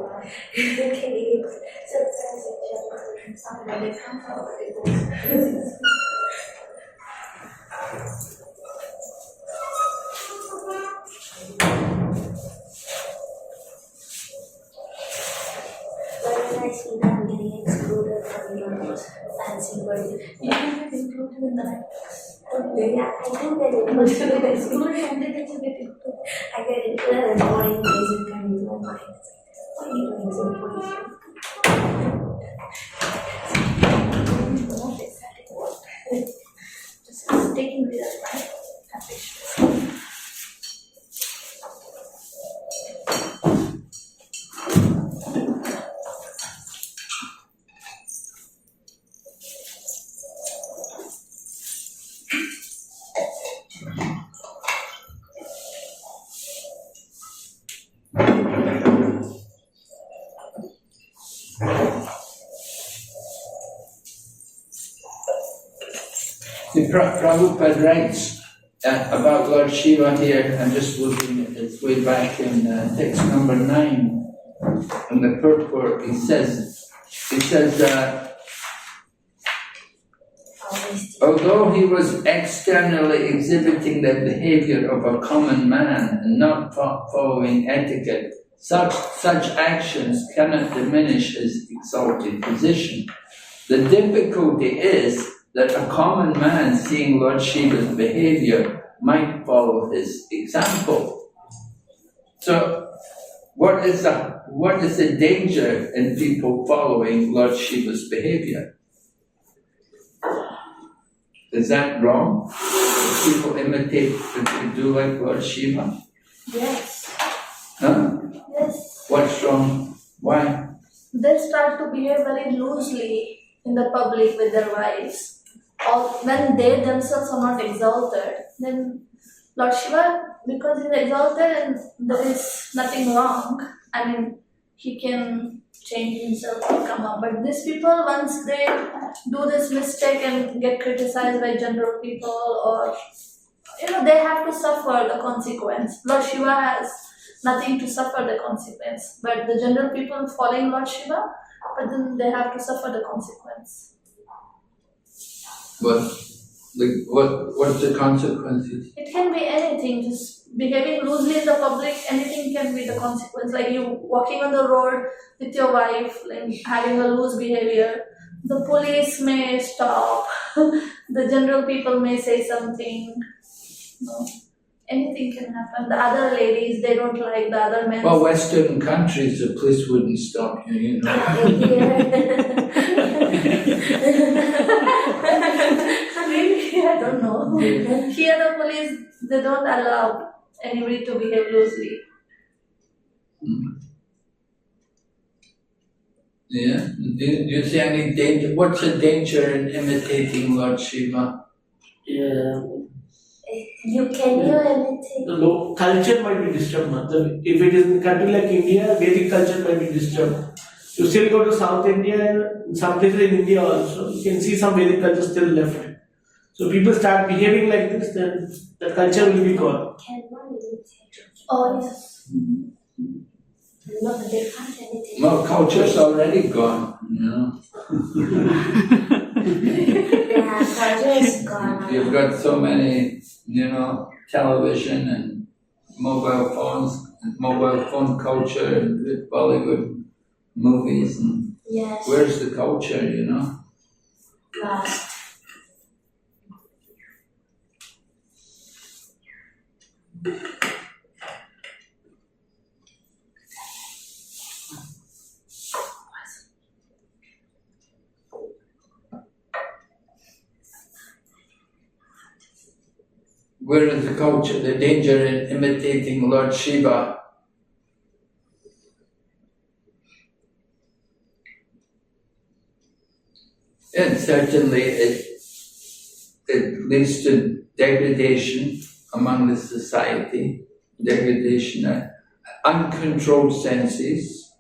When I see them getting excluded from fancy words, you can get included in that. Yeah, I do get excluded and then you get included. I get included in boarding basic and you don't mind. What are you doing so important? Not exciting. Just taking with us, right? Prabhupada writes about Lord Shiva here. I'm just looking at it way back in text number 9 in the purport. He says, although he was externally exhibiting the behavior of a common man and not following etiquette, such actions cannot diminish his exalted position. The difficulty is that a common man seeing Lord Shiva's behavior might follow his example. So, what is the danger in people following Lord Shiva's behavior? Is that wrong? Do people imitate and do like Lord Shiva? Yes. Huh? Yes. What's wrong? Why? They start to behave very loosely in the public with their wives. Or when they themselves are not exalted, then Lord Shiva, because he's exalted and there is nothing wrong, I mean, he can change himself or come up. But these people, once they do this mistake and get criticized by general people, or they have to suffer the consequence. Lord Shiva has nothing to suffer the consequence, but the general people following Lord Shiva, but then they have to suffer the consequence. What's the consequences? It can be anything, just behaving loosely in the public, anything can be the consequence. Like you walking on the road with your wife, like having a loose behavior. The police may stop, the general people may say something. Anything can happen. The other ladies, they don't like the other men. Well, Western countries, the police wouldn't stop you, Really? I don't know. Here the police, they don't allow anybody to behave loosely. Yeah. Do you see any danger? What's the danger in imitating Lord Shiva? Yeah. You imitate? The culture might be disturbed. If it is in a country like India, Vedic culture might be disturbed. You still go to South India, some places in India also, you can see some Vedic culture still left. So people start behaving like this, then the culture will be gone. Can one imitate? Oh, yes. No, they can't imitate. Well, culture's already gone, Yeah, culture is gone. You've got so many, television and mobile phones, and mobile phone culture, and Bollywood movies, and yes. Where's the culture, Lost. Where is the culture? The danger in imitating Lord Shiva. And certainly it leads to degradation among the society, degradation, uncontrolled senses.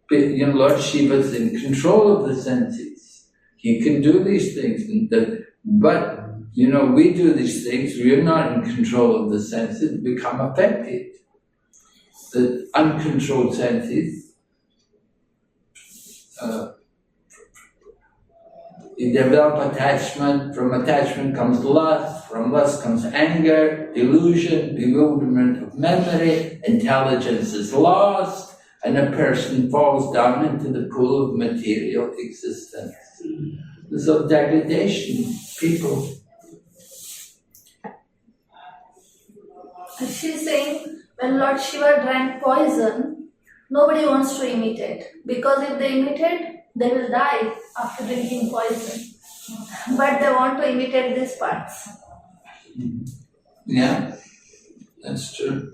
Lord Shiva's in control of the senses. He can do these things, but we do these things, we're not in control of the senses, become affected. The uncontrolled senses, You develop attachment, from attachment comes lust, from lust comes anger, delusion, bewilderment of memory, intelligence is lost, and a person falls down into the pool of material existence. So degradation, people. She's saying when Lord Shiva drank poison, nobody wants to imitate. Because if they imitate, they will die after drinking poison. But they want to imitate these parts. Yeah, that's true.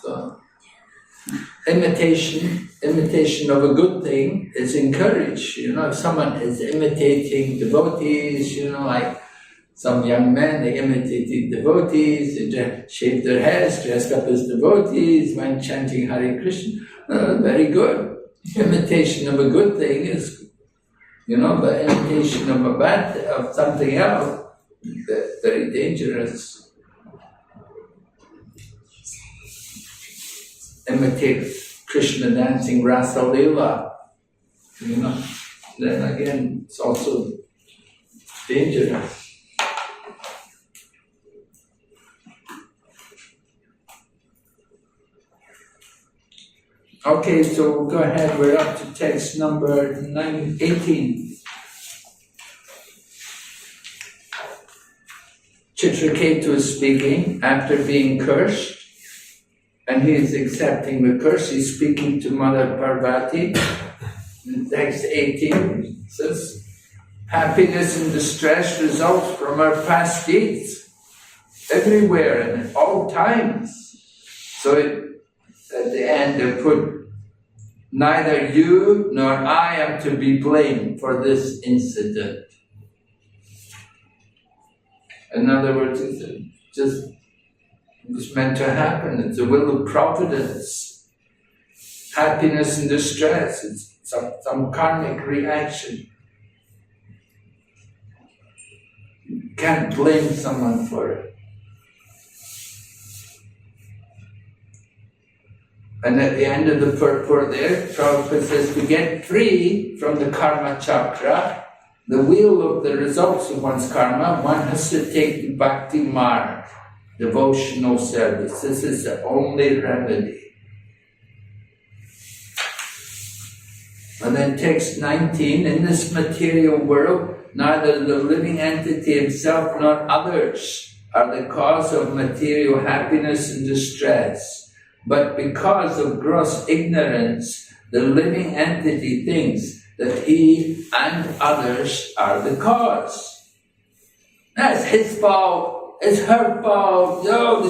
So, imitation of a good thing is encouraged. If someone is imitating devotees, like some young men, they imitated devotees, they shaved their heads, dressed up as devotees, went chanting Hare Krishna. Very good. Imitation of a good thing is, but imitation of a bad, of something else, very dangerous. Imitate Krishna dancing Rasa Leela, then again, it's also dangerous. Okay, so go ahead, we're up to text number 18. Chitraketu is speaking after being cursed, and he is accepting the curse. He's speaking to Mother Parvati. In text 18 says, happiness and distress results from our past deeds, everywhere and at all times. So at the end they put, neither you nor I am to be blamed for this incident. In other words, it's meant to happen. It's the will of providence. Happiness and distress, it's some karmic reaction. You can't blame someone for it. And at the end of the purport there, Prabhupada says, to get free from the karma chakra, the wheel of the results of one's karma, one has to take the bhakti marg, devotional service. This is the only remedy. And then text 19, in this material world, neither the living entity himself nor others are the cause of material happiness and distress. But because of gross ignorance, the living entity thinks that he and others are the cause. That's his fault, it's her fault,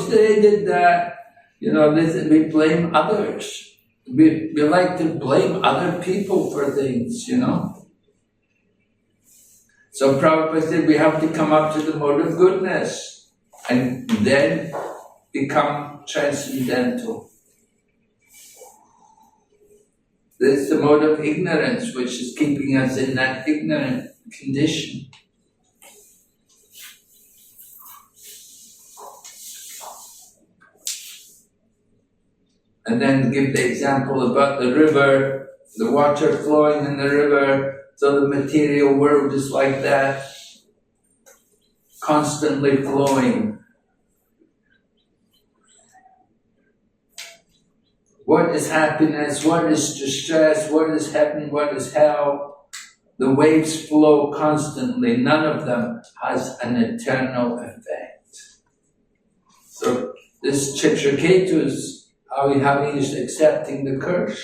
they did that. We blame others. We like to blame other people for things, So Prabhupada said we have to come up to the mode of goodness and then become transcendental. This is the mode of ignorance which is keeping us in that ignorant condition. And then give the example about the river, the water flowing in the river. So the material world is like that, constantly flowing. What is happiness? What is distress? What is heaven? What is hell? The waves flow constantly. None of them has an eternal effect. So this Chitraketu is how he is accepting the curse.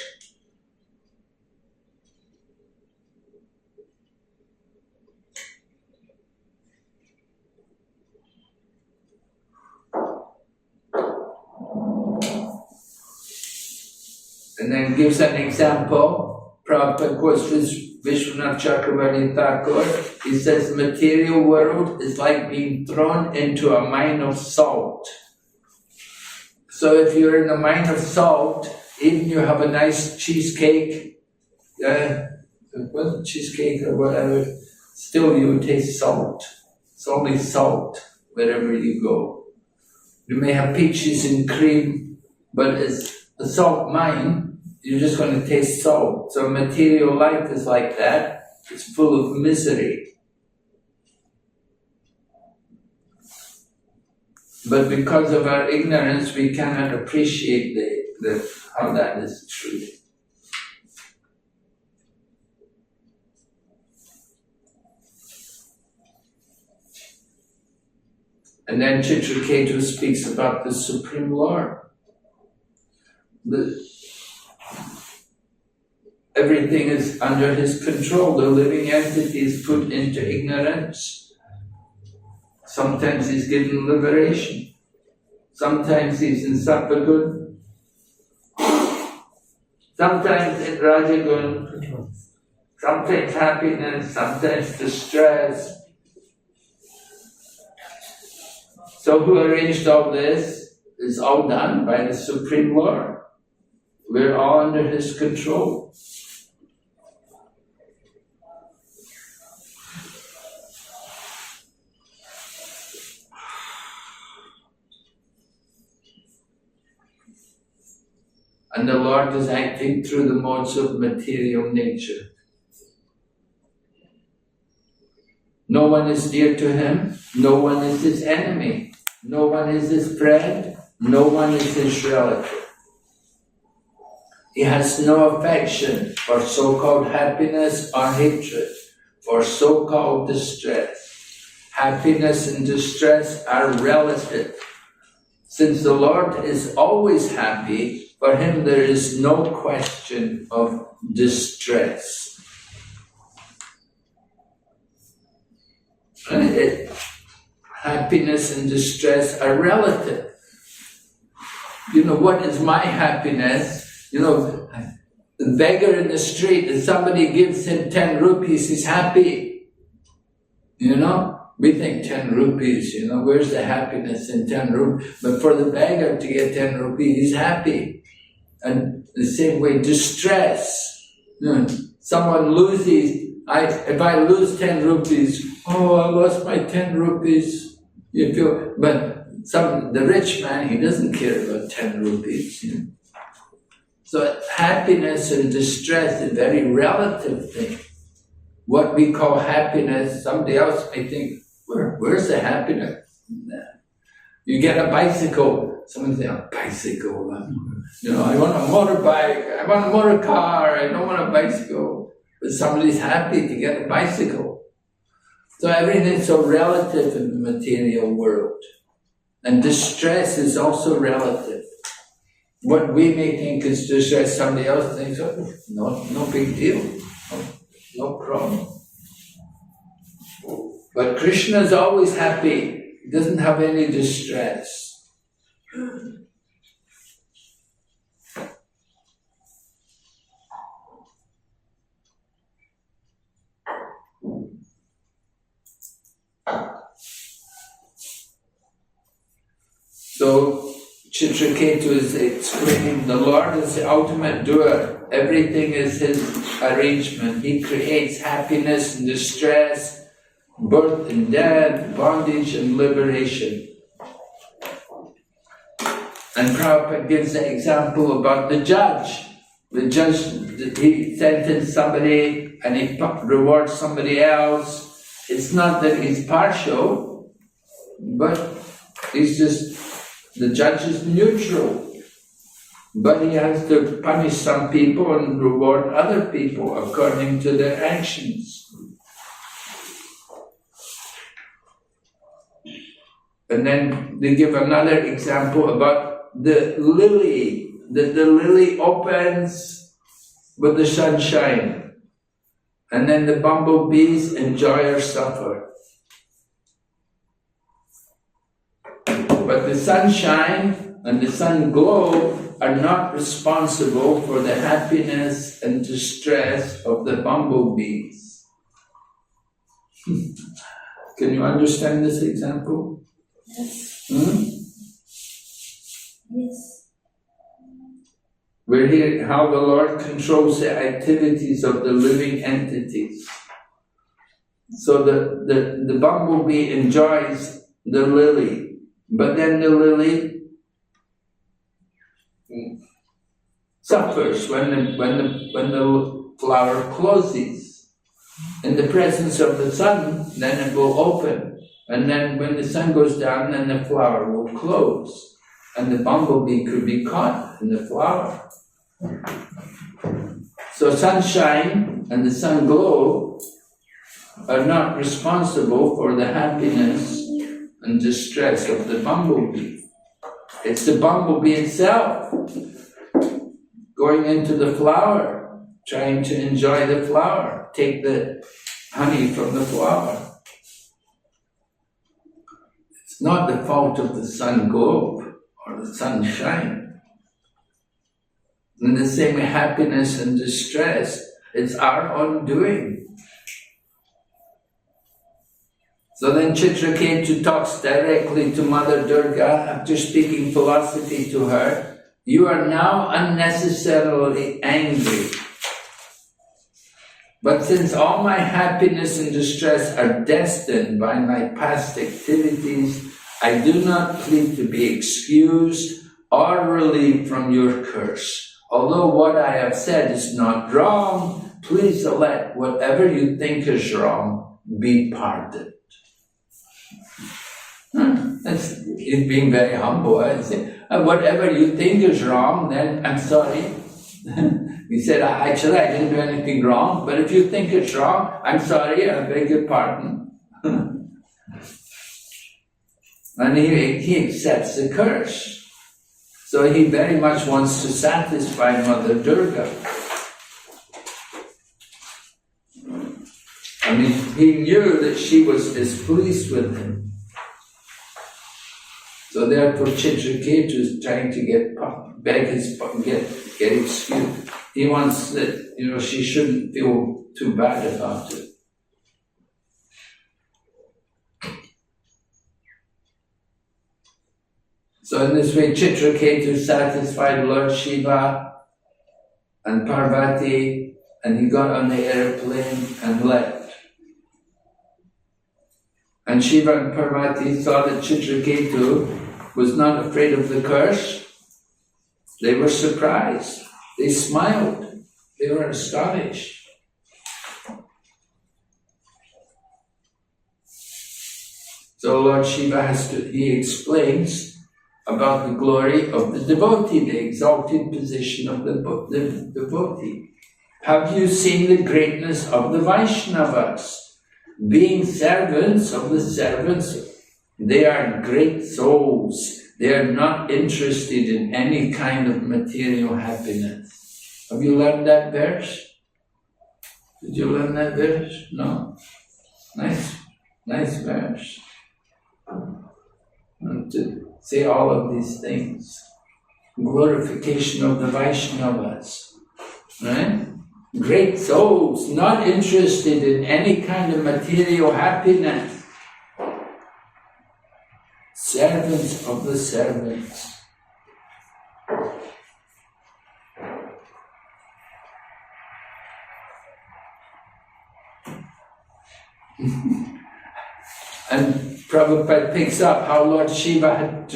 And then gives an example. Prabhupada quotes Vishwanath Chakravarti Thakur. He says the material world is like being thrown into a mine of salt. So if you're in a mine of salt, even you have a nice cheesecake, cheesecake or whatever, still you taste salt. It's only salt wherever you go. You may have peaches and cream, but it's a salt mine, you're just going to taste salt. So material life is like that. It's full of misery. But because of our ignorance, we cannot appreciate how that is true. And then Chitraketu speaks about the Supreme Lord. Everything is under his control. The living entity is put into ignorance. Sometimes he's given liberation. Sometimes he's in Sattvagun. Sometimes in Rajagun. Sometimes happiness, sometimes distress. So who arranged all this? It's all done by the Supreme Lord. We're all under his control. And the Lord is acting through the modes of material nature. No one is dear to him, no one is his enemy, no one is his friend, no one is his relative. He has no affection for so-called happiness or hatred, for so-called distress. Happiness and distress are relative. Since the Lord is always happy, for him there is no question of distress. Happiness and distress are relative. You know, what is my happiness? You know, the beggar in the street, if somebody gives him 10 rupees, he's happy. You know? We think 10 rupees, you know, where's the happiness in 10 rupees? But for the beggar to get 10 rupees, he's happy. And the same way, distress. You know, someone loses, if I lose 10 rupees, oh, I lost my 10 rupees. You feel, but the rich man, he doesn't care about 10 rupees. You know? So happiness and distress is a very relative thing. What we call happiness, somebody else may think, where's the happiness? You get a bicycle, someone say, a bicycle, you know, I want a motorbike, I want a motor car, I don't want a bicycle. But somebody's happy to get a bicycle. So everything's so relative in the material world. And distress is also relative. What we may think is distress, somebody else thinks, oh, no big deal, no problem. But Krishna is always happy. He doesn't have any distress. So Chitraketu is explaining the Lord is the ultimate doer. Everything is his arrangement. He creates happiness and distress, birth and death, bondage and liberation. And Prabhupada gives the example about the judge. The judge, he sentenced somebody and he rewards somebody else. It's not that he's partial, but he's just, the judge is neutral. But he has to punish some people and reward other people according to their actions. And then they give another example about the lily, that the lily opens with the sunshine, and then the bumblebees enjoy or suffer. But the sunshine and the sun glow are not responsible for the happiness and distress of the bumblebees. Can you understand this example? Yes. Yes. We're hearing how the Lord controls the activities of the living entities. So the bumblebee enjoys the lily. But then the lily suffers when the flower closes. In the presence of the sun, then it will open. And then when the sun goes down, then the flower will close. And the bumblebee could be caught in the flower. So sunshine and the sun glow are not responsible for the happiness and distress of the bumblebee. It's the bumblebee itself going into the flower, trying to enjoy the flower, take the honey from the flower. It's not the fault of the sun globe or the sunshine. In the same way, happiness and distress, it's our own doing. So then Chitraketu talks directly to Mother Durga after speaking philosophy to her. You are now unnecessarily angry. But since all my happiness and distress are destined by my past activities, I do not plead to be excused or relieved from your curse. Although what I have said is not wrong, please let whatever you think is wrong be pardoned. He's being very humble. I say, whatever you think is wrong, then I'm sorry. He said, actually, I didn't do anything wrong, but if you think it's wrong, I'm sorry, I beg your pardon. And he accepts the curse. So he very much wants to satisfy Mother Durga. I mean, he knew that she was displeased with him. So therefore Chitraketu is trying to get excused. He wants that, she shouldn't feel too bad about it. So in this way, Chitraketu satisfied Lord Shiva and Parvati, and he got on the airplane and left. And Shiva and Parvati saw that Chitraketu was not afraid of the curse. They were surprised. They smiled. They were astonished. So Lord Shiva he explains about the glory of the devotee, the exalted position of the devotee. Have you seen the greatness of the Vaishnavas? Being servants of the servants, they are great souls. They are not interested in any kind of material happiness. Have you learned that verse? Did you learn that verse? No? Nice verse. And to say all of these things. Glorification of the Vaishnavas. Right? Great souls, not interested in any kind of material happiness. Servants of the servants. And Prabhupada picks up how Lord Shiva had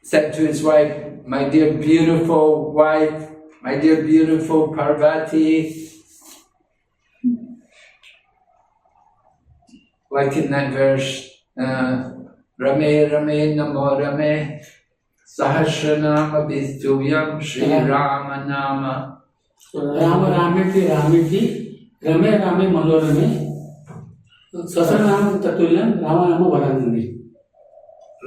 said to his wife, my dear beautiful wife, my dear beautiful Parvati, like in that verse, Rame Rame Namo Rame Sahasranama Vistuyam Shri Rama Nama. Rama Rameti Rameti Rame Rame Manorame Sahasranama Tatulyam Rama Nama Varanini.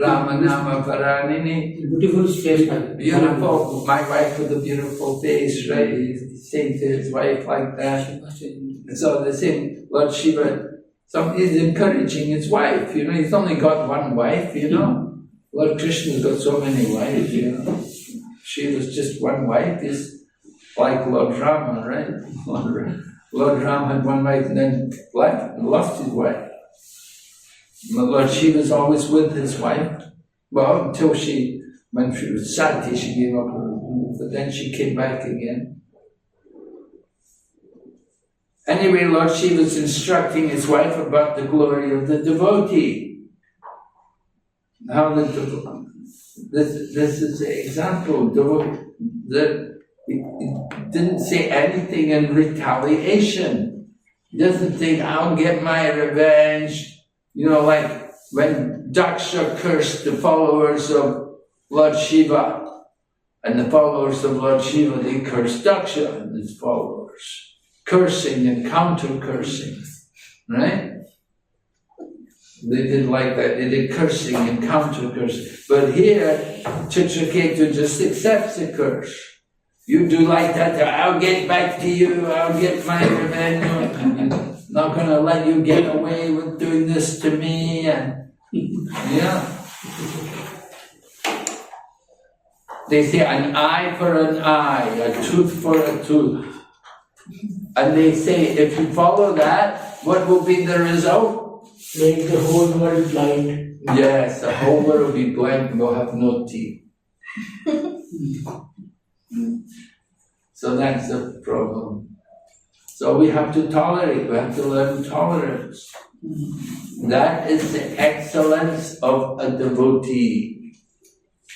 Rama Nama Varanini. Beautiful face. Beautiful, my wife with a beautiful face, right? He's saying to his wife like that. So the same, Lord Shiva, he's encouraging his wife, he's only got one wife, Lord Krishna's got so many wives, Shiva's just one wife, is like Lord Rama, right? Lord Rama had one wife and then lost his wife. Lord Shiva's always with his wife. Well, until when she was sati, she gave up her, but then she came back again. Anyway, Lord Shiva's instructing his wife about the glory of the devotee. how this is the example. It didn't say anything in retaliation. It doesn't think, I'll get my revenge. Like when Daksha cursed the followers of Lord Shiva, and the followers of Lord Shiva, they cursed Daksha and his followers. Cursing and counter-cursing, right? They did like that, they did cursing and counter-cursing. But here, Chitraketu just accepts the curse. You do like that, I'll get back to you, I'll get my revenge. I'm not going to let you get away with doing this to me. And yeah. They say an eye for an eye, a tooth for a tooth. And they say if you follow that, what will be the result? Make the whole world blind. Yes, the whole world will be blind and will have no teeth. So that's the problem. So we have to tolerate, we have to learn tolerance. That is the excellence of a devotee.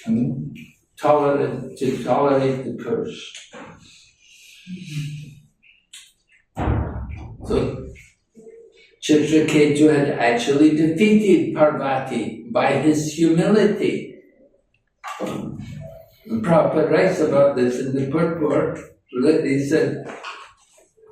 To tolerate the curse. So Chitraketu had actually defeated Parvati by his humility. And Prabhupada writes about this in the purport. He said,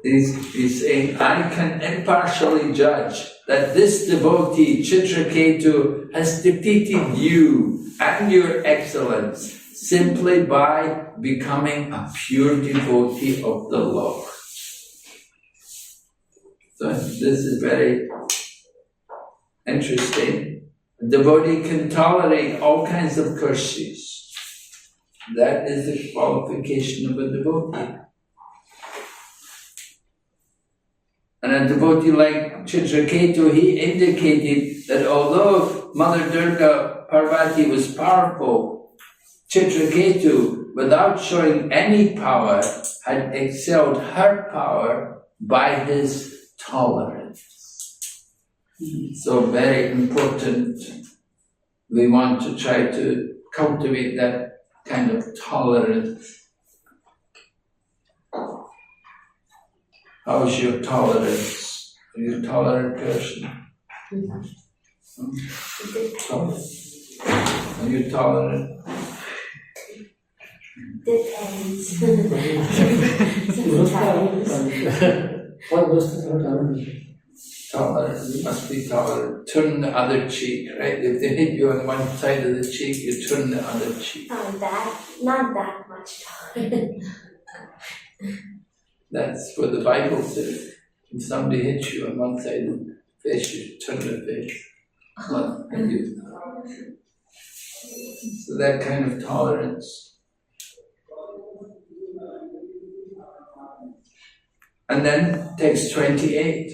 he's saying, I can impartially judge that this devotee, Chitraketu, has defeated you and your excellence simply by becoming a pure devotee of the Lord. So this is very interesting. A devotee can tolerate all kinds of curses. That is the qualification of a devotee. And a devotee like Chitraketu, he indicated that although Mother Durga Parvati was powerful, Chitraketu, without showing any power, had excelled her power by his tolerance. So very important. We want to try to cultivate that kind of tolerance. How is your tolerance? Are you a tolerant person? Are you tolerant? Depends. What was the tolerant? Tolerant, you must be tolerant. Turn the other cheek, right? If they hit you on one side of the cheek, you turn the other cheek. Not that much tolerant. That's what the Bible says. If somebody hits you on one side of the face, you turn the face. So that kind of tolerance. And then text 28,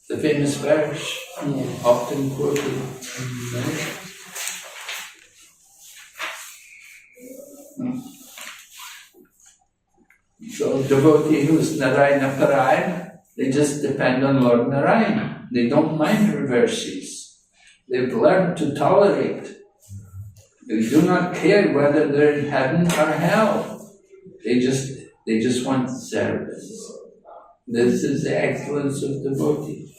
the famous verse, often quoted. So devotee who's Narayana Parayan, they just depend on Lord Narayana. They don't mind reverses. They've learned to tolerate. They do not care whether they're in heaven or hell. They just want service. This is the excellence of devotee.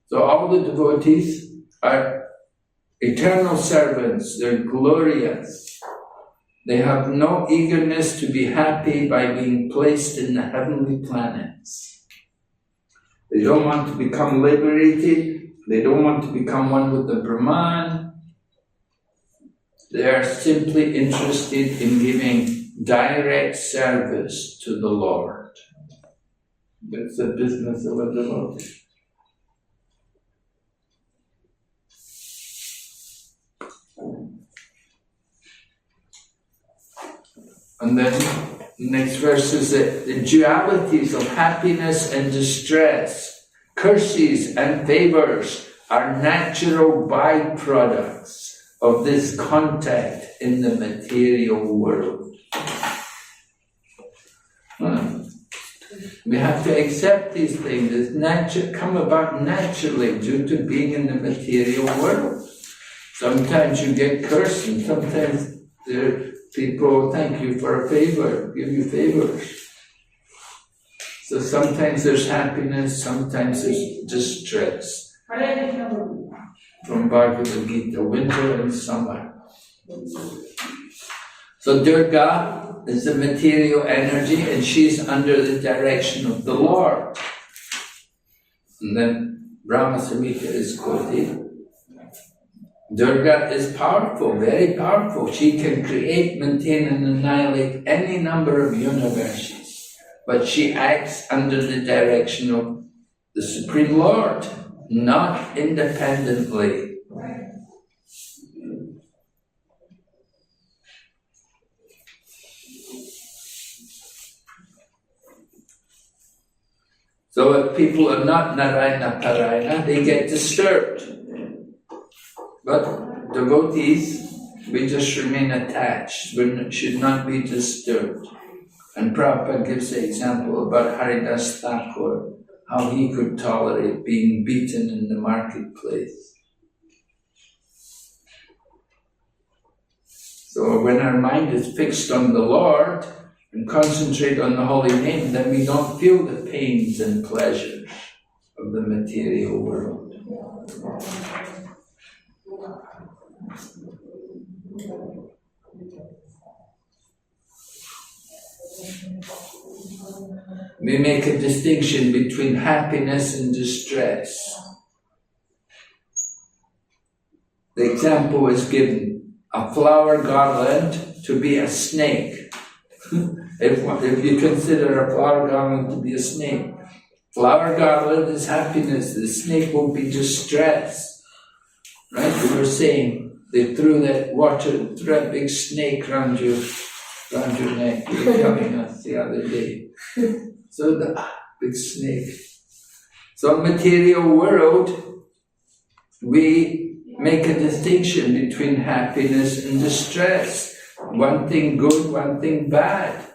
So all the devotees are eternal servants. They're glorious. They have no eagerness to be happy by being placed in the heavenly planets. They don't want to become liberated. They don't want to become one with the Brahman. They are simply interested in giving direct service to the Lord. That's the business of a devotee. And then the next verse is that the dualities of happiness and distress, curses and favors are natural byproducts of this contact in the material world. We have to accept these things as come about naturally due to being in the material world. Sometimes you get cursed, and sometimes people thank you for a favor, give you favors. So sometimes there's happiness, sometimes there's distress. From Bhagavad Gita, winter and summer. So Durga is the material energy, and she's under the direction of the Lord. And then Brahma Samhita is quoted. Durga is powerful, very powerful. She can create, maintain and annihilate any number of universes. But she acts under the direction of the Supreme Lord, not independently. So if people are not Narayana Parayana, they get disturbed. But devotees, we just remain attached. We should not be disturbed. And Prabhupada gives the example about Haridas Thakur, how he could tolerate being beaten in the marketplace. So when our mind is fixed on the Lord and concentrate on the holy name, then we don't feel the pains and pleasures of the material world. We make a distinction between happiness and distress. The example is given, a flower garland to be a snake. If you consider a flower garland to be a snake, flower garland is happiness, the snake will be distress. Right? We were saying, they threw that water, threw a big snake around your neck. You were telling us the other day. So the big snake. So in material world, we make a distinction between happiness and distress. One thing good, one thing bad.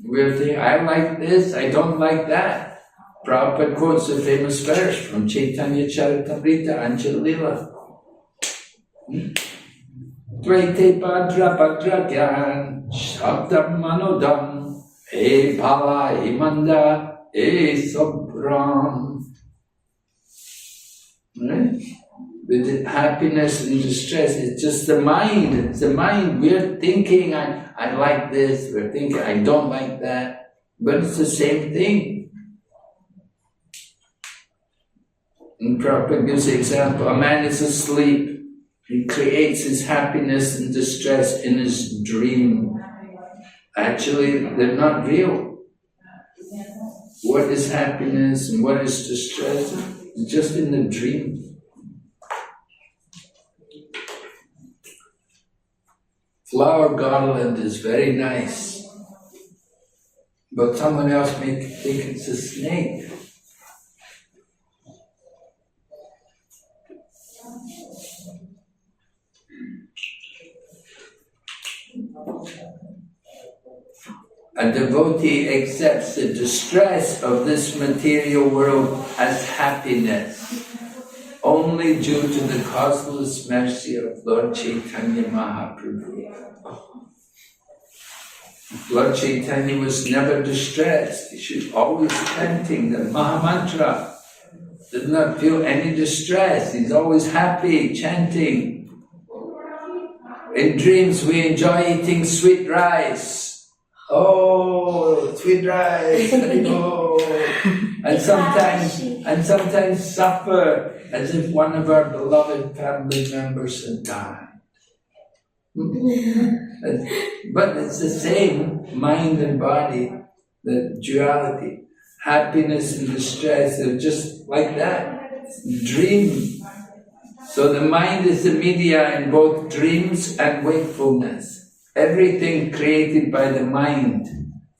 We're thinking, I like this, I don't like that. Prabhupada quotes a famous verse from Chaitanya Charitamrita, Anjalila. Dvaite Bhadra Bhadra Gyan, Shabdam Manodam, E Bala Imanda, E Sobram. Right? With happiness and distress, it's just the mind. It's the mind. We're thinking, I like this. We're thinking, I don't like that. But it's the same thing. And Prabhupada gives the example, a man is asleep. He creates his happiness and distress in his dream. Actually, they're not real. What is happiness and what is distress? It's just in the dream. Flower garland is very nice, but someone else may think it's a snake. A devotee accepts the distress of this material world as happiness, only due to the causeless mercy of Lord Chaitanya Mahaprabhu. Lord Chaitanya was never distressed. He was always chanting the Mahamantra. Did not feel any distress. He's always happy, chanting. In dreams we enjoy eating sweet rice. Oh, sweet rice, oh. And sometimes suffer as if one of our beloved family members had died. But it's the same mind and body, the duality. Happiness and distress, they're just like that. Dream. So the mind is the media in both dreams and wakefulness. Everything created by the mind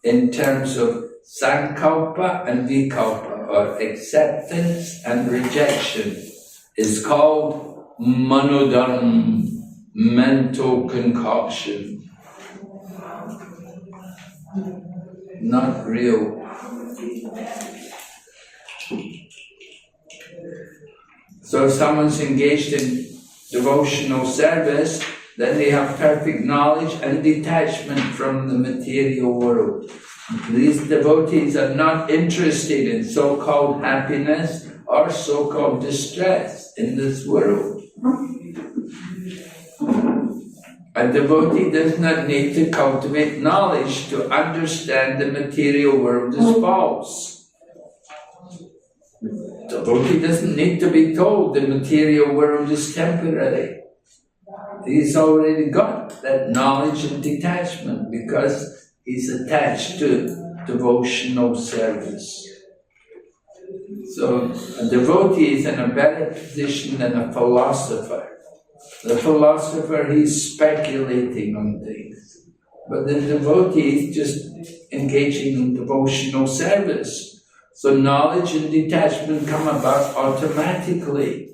in terms of sankalpa and vikalpa, or acceptance and rejection, is called manodharma, mental concoction. Not real. So if someone's engaged in devotional service, then they have perfect knowledge and detachment from the material world. These devotees are not interested in so-called happiness or so-called distress in this world. A devotee does not need to cultivate knowledge to understand the material world is false. The devotee doesn't need to be told the material world is temporary. He's already got that knowledge and detachment because he's attached to devotional service. So a devotee is in a better position than a philosopher. The philosopher, he's speculating on things. But the devotee is just engaging in devotional service. So knowledge and detachment come about automatically.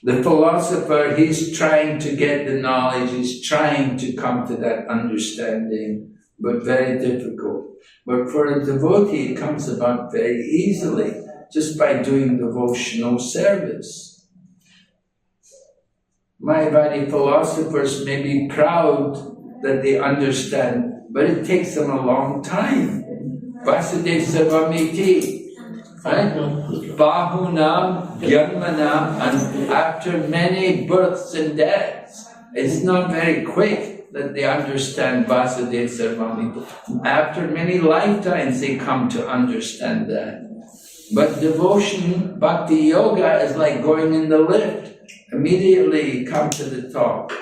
The philosopher, he's trying to get the knowledge, he's trying to come to that understanding, but very difficult. But for a devotee, it comes about very easily, just by doing devotional service. Mayavadi philosophers may be proud that they understand, but it takes them a long time. Vasudeva Sarvamiti. Right? Bahunam, Janmanam, and after many births and deaths, it's not very quick that they understand Vasudeva Sarvamiti. After many lifetimes they come to understand that. But devotion, bhakti yoga is like going in the lift. Immediately you come to the top.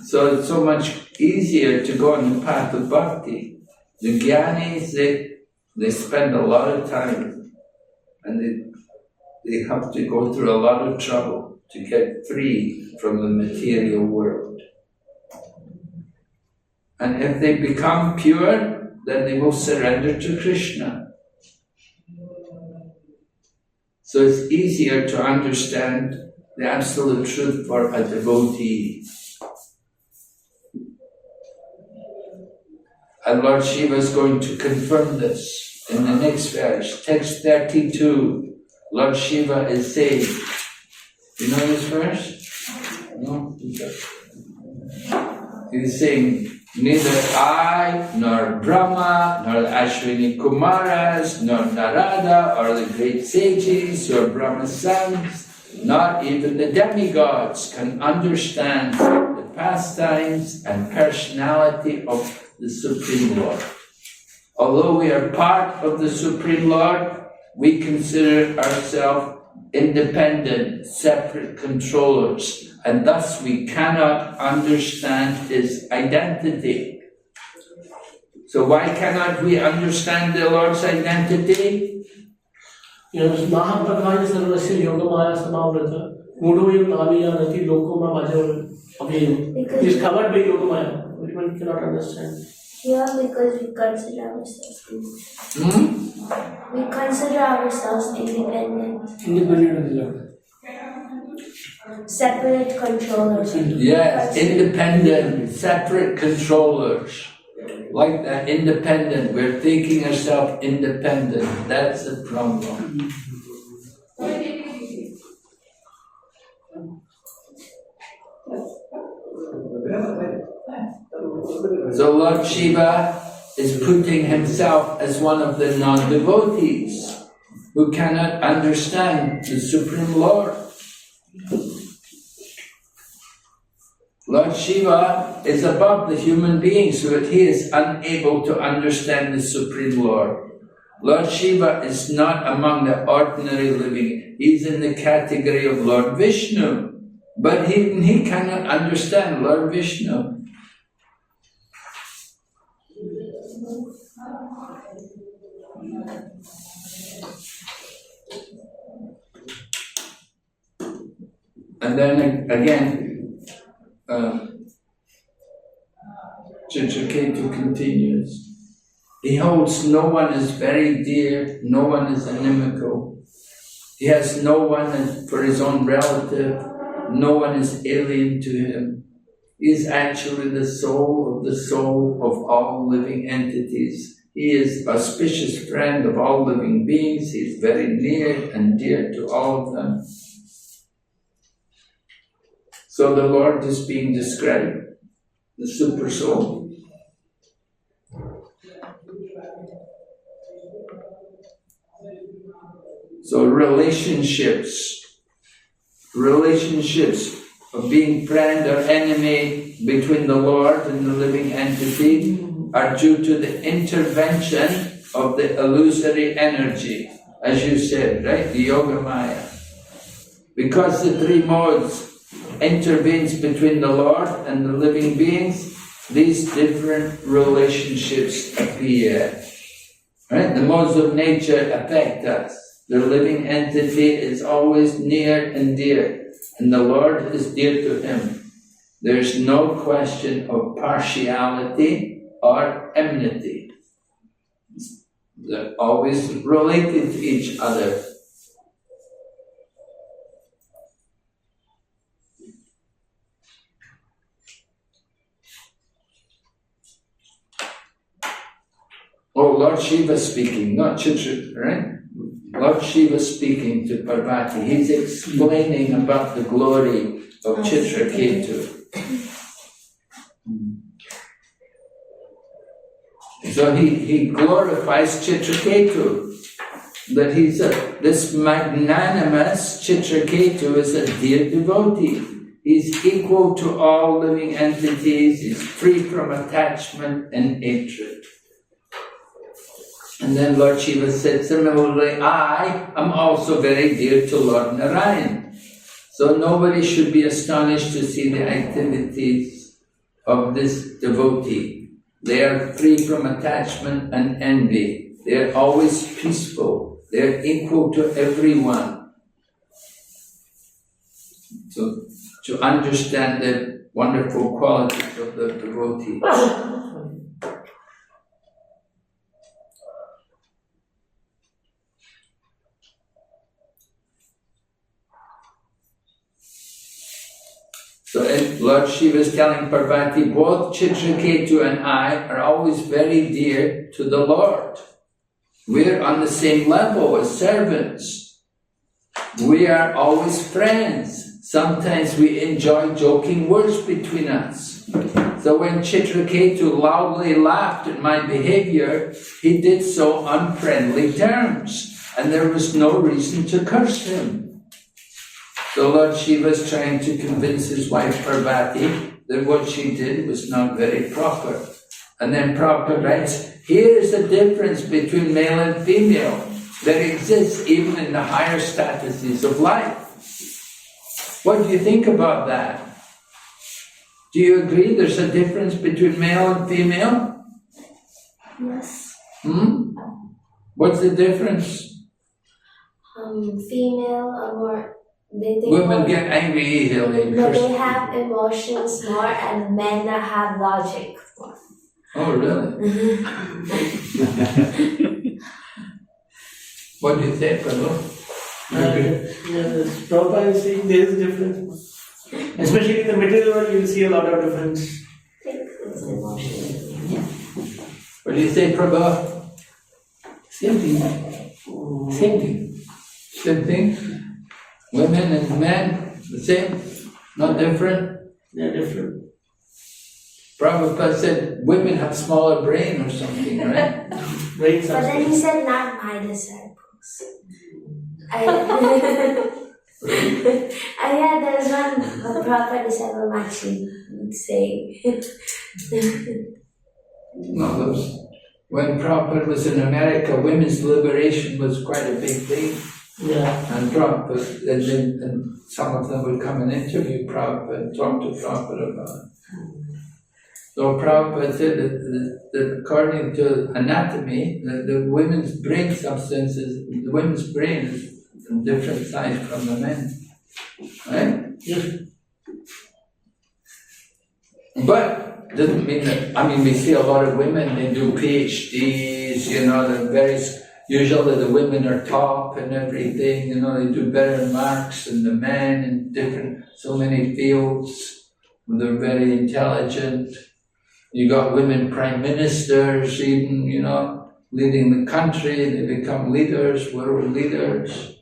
So it's so much easier to go on the path of bhakti. The jnanis, they spend a lot of time and they have to go through a lot of trouble to get free from the material world. And if they become pure, then they will surrender to Krishna. So it's easier to understand the absolute truth for a devotee. And Lord Shiva is going to confirm this in the next verse, text 32. Lord Shiva is saying, you know this verse? No? He's saying, neither I, nor Brahma, nor the Ashwini Kumaras, nor Narada, or the great sages, or Brahma's sons, not even the demigods can understand the pastimes and personality of the Supreme Lord. Although we are part of the Supreme Lord, we consider ourselves independent, separate controllers, and thus we cannot understand His identity. So why cannot we understand the Lord's identity? Yes, Mahaprakash Sarvasya Yogamaya Samavrata Mudoyam Naviyanati Lokoma Major is covered by Yogamaya. Which one cannot understand? Yeah, because we consider ourselves we consider ourselves independent. Independent of the Lord. Separate controllers. Yes, independent, separate controllers. Like that, independent. We're thinking ourselves independent. That's the problem. So Lord Shiva is putting himself as one of the non-devotees who cannot understand the Supreme Lord. Lord Shiva is above the human being, so that he is unable to understand the Supreme Lord. Lord Shiva is not among the ordinary living. He's in the category of Lord Vishnu, but he cannot understand Lord Vishnu. And then again, Chitraketu continues. He holds no one is very dear, no one is inimical. He has no one for his own relative, no one is alien to him. He is actually the soul of all living entities. He is auspicious friend of all living beings. He is very near and dear to all of them. So the Lord is being described, the super soul. So relationships of being friend or enemy between the Lord and the living entity are due to the intervention of the illusory energy, as you said, right? The Yoga Maya. Because the three modes intervenes between the Lord and the living beings, these different relationships appear. Right? The modes of nature affect us. The living entity is always near and dear, and the Lord is dear to him. There's no question of partiality or enmity. They're always related to each other. Oh, Lord Shiva speaking, not Chitra, right? Lord Shiva speaking to Parvati. He's explaining about the glory of Chitraketu. So he glorifies Chitraketu. That this magnanimous Chitraketu is a dear devotee. He's equal to all living entities. He's free from attachment and hatred. And then Lord Shiva said, similarly, I am also very dear to Lord Narayan. So nobody should be astonished to see the activities of this devotee. They are free from attachment and envy. They are always peaceful. They are equal to everyone. So to understand the wonderful qualities of the devotee. So Lord Shiva is telling Parvati, both Chitraketu and I are always very dear to the Lord. We're on the same level as servants. We are always friends. Sometimes we enjoy joking words between us. So when Chitraketu loudly laughed at my behavior, he did so on friendly terms, and there was no reason to curse him. So Lord Shiva is trying to convince his wife Parvati that what she did was not very proper. And then Prabhupada writes, here is the difference between male and female that exists even in the higher statuses of life. What do you think about that? Do you agree there's a difference between male and female? Yes. What's the difference? Female are more. Women get angry easily. No, they have emotions more, and men have logic more. Oh, really? What do you say, Prabhu? Prabhupada is saying there is a difference. Especially in the material world, you will see a lot of difference. It's emotion. What do you say, Prabhu? Same thing. Same thing. Same thing. Women and men, the same? Not different? They're different. Prabhupada said women have smaller brain or something, right? Brains But are then he said, not my disciples. Yeah, there's one proper disciple actually would say. No, when Prabhupada was in America, women's liberation was quite a big thing. Yeah. And Prabhupada, and some of them would come and interview Prabhupada and talk to Prabhupada about it. So Prabhupada said that according to anatomy, the women's brain substances, the women's brain is a different size from the men. Right? Yes. But doesn't mean that, we see a lot of women, they do PhDs, they're very, usually the women are top and everything, they do better marks than the men in so many fields. They're very intelligent. You got women prime ministers, even, leading the country. They become leaders, world leaders.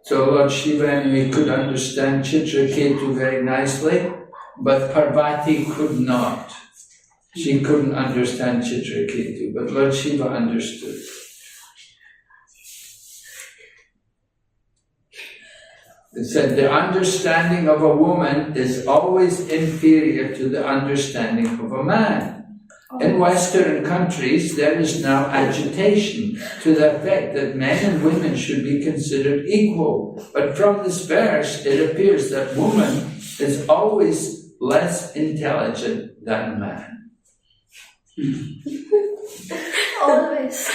So Lord Shiva anyway could understand Chitraketu very nicely, but Parvati could not. She couldn't understand Chitraketu, but Lord Shiva understood. It said the understanding of a woman is always inferior to the understanding of a man. In Western countries, there is now agitation to the effect that men and women should be considered equal. But from this verse, it appears that woman is always less intelligent than man. Always.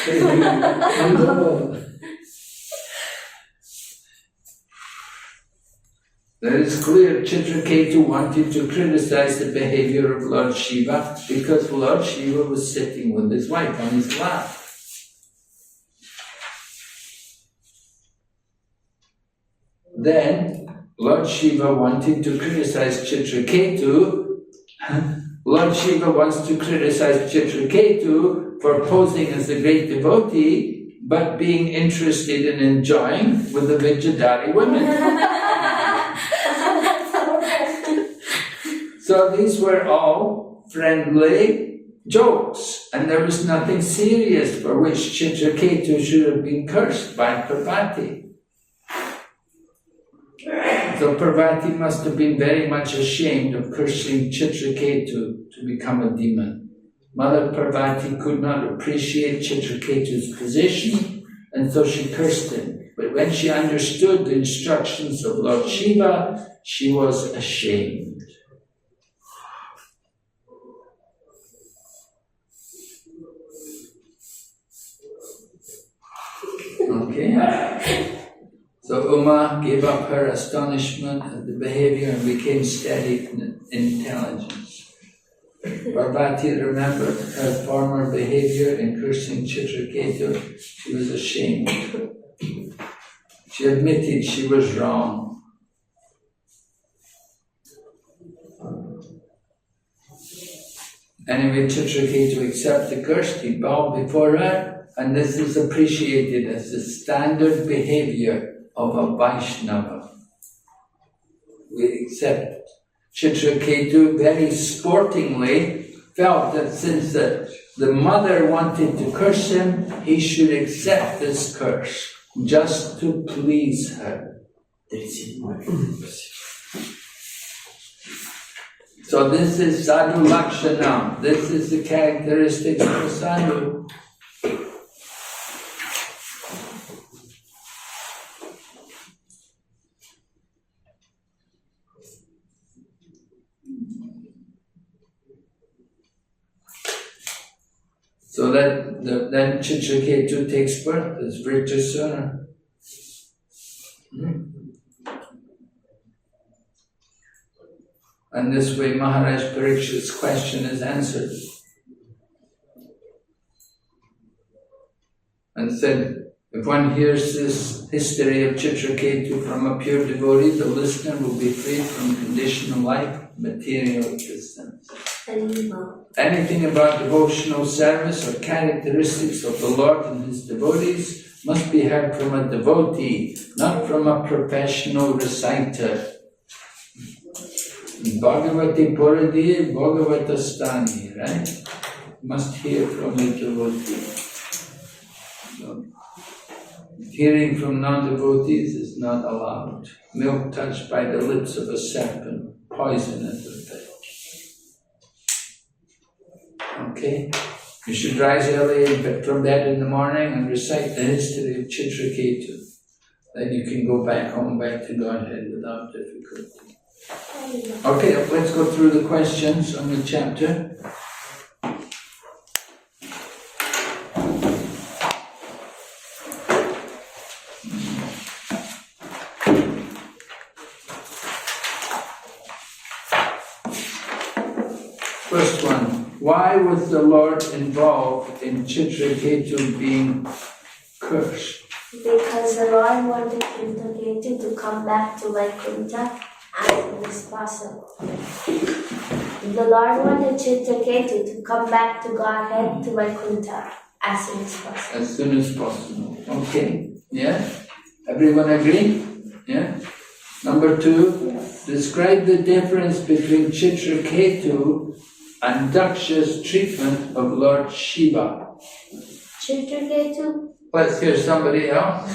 That is clear. Chitraketu wanted to criticize the behavior of Lord Shiva because Lord Shiva was sitting with his wife on his lap. Then Lord Shiva wanted to criticize Chitraketu. Lord Shiva wants to criticize Chitraketu for posing as a great devotee, but being interested in enjoying with the Vidyadhari women. So these were all friendly jokes, and there was nothing serious for which Chitraketu should have been cursed by Parvati. So Parvati must have been very much ashamed of cursing Chitraketu to become a demon. Mother Parvati could not appreciate Chitraketu's position, and so she cursed him. But when she understood the instructions of Lord Shiva, she was ashamed. Okay. So Uma gave up her astonishment at the behavior and became steady in intelligence. Parvati remembered her former behavior in cursing Chitraketu. She was ashamed. She admitted she was wrong. Anyway, Chitraketu accepted the curse, he bowed before her, and this is appreciated as the standard behavior of a Vaishnava. We accept Chitraketu very sportingly felt that since the mother wanted to curse him, he should accept this curse just to please her. So this is sadhu lakshana. This is the characteristic of a sadhu. So then Chitraketu takes birth as Vritrasura. And this way Maharaj Parikshit's question is answered. And said, if one hears this history of Chitraketu from a pure devotee, the listener will be freed from conditional life, material existence. Anything about devotional service or characteristics of the Lord and His devotees must be heard from a devotee, not from a professional reciter. Bhagavati Puradiye Bhagavatastani, right? Must hear from a devotee. So, hearing from non-devotees is not allowed. Milk touched by the lips of a serpent, poisonous effect. Okay? You should rise early from bed in the morning and recite the history of Chitraketu. Then you can go back home, back to Godhead without difficulty. Okay, let's go through the questions on the chapter. First one, why was the Lord involved in Chitraketu being cursed? Because the Lord wanted Chitraketu to come back to Vaikuntha as soon as possible. The Lord wanted Chitraketu to come back to Godhead, to Vaikuntha as soon as possible. As soon as possible. Okay. Yeah? Everyone agree? Yeah? Number 2, describe the difference between Chitraketu and Daksha's treatment of Lord Shiva. Chitraketu? Let's hear somebody else.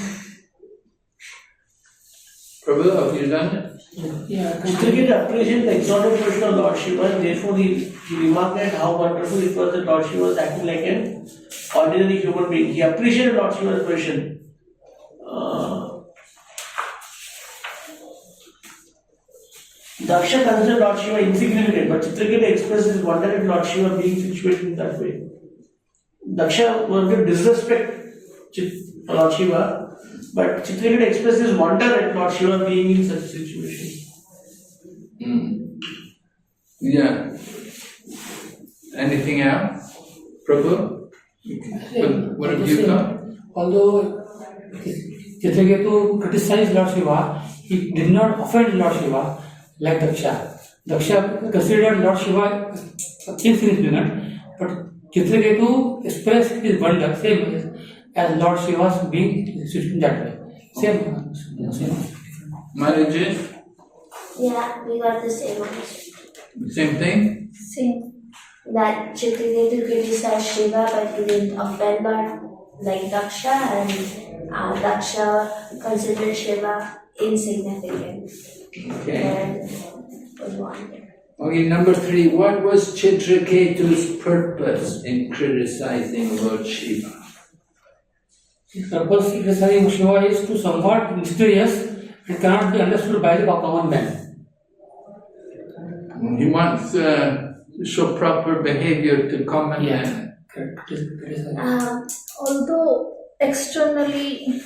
Prabhu, have you done it? Yeah, Chitraketu appreciated the exalted position of Lord Shiva, and therefore he remarked at how wonderful it was that Lord Shiva was acting like an ordinary human being. He appreciated Lord Shiva's position. Daksha considered Lord Shiva insignificant, but Chitraketu expressed his wonder at Lord Shiva being situated in that way. Daksha wanted to disrespect Lord Shiva, but Chitraketu expressed his wonder at Lord Shiva being in such a situation. Yeah. Anything else? Prabhu? What have you got? Although Chitraketu criticized Lord Shiva, he did not offend Lord Shiva like Daksha. Daksha considered Lord Shiva insignificant, but Chitraketu expressed his wonder, same as Lord Shiva's being situated that way. Same. Marriages? Yeah, we got the same answer. Same thing? Same. That Chitraketu criticized Shiva, but he didn't offend Lord like Daksha, and Daksha considered Shiva insignificant. Okay. And was wonder. Okay, number 3, what was Chitraketu's purpose in criticizing Lord Shiva? His purpose in criticizing Shiva is to somewhat mysterious and cannot be understood by the common man. He wants to show proper behavior to common men. Although externally,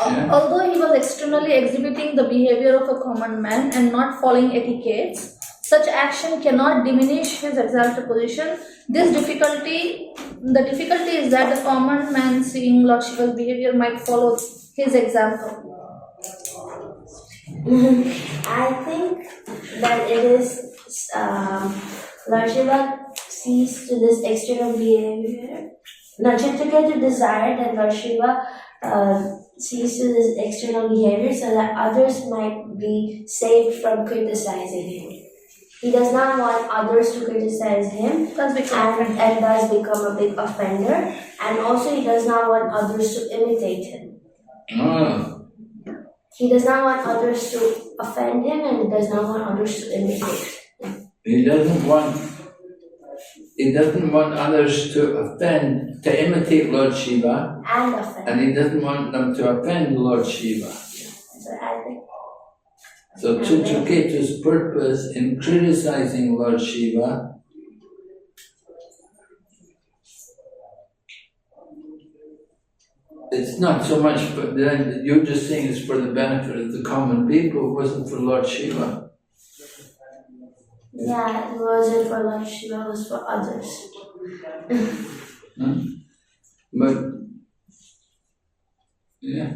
although he was externally exhibiting the behavior of a common man and not following etiquettes, such action cannot diminish his exalted position. The difficulty is that the common man seeing Lord Shiva's behavior might follow his example. I think that it is Lord Shiva sees to this external behavior. Now, Chitraketu desired that Lord Shiva sees to this external behavior so that others might be saved from criticizing him. He does not want others to criticize him and thus become a big offender, and also he does not want others to imitate him. He does not want others to offend him, and he does not want others to imitate him. He doesn't want others to imitate Lord Shiva, And offend. and he doesn't want them to offend Lord Shiva. So I think So Chitraketu's purpose in criticizing Lord Shiva it's not so much, but then you're just saying it's for the benefit of the common people, it wasn't for Lord Shiva. yeah, it wasn't for Lord Shiva, it was for others. But, yeah.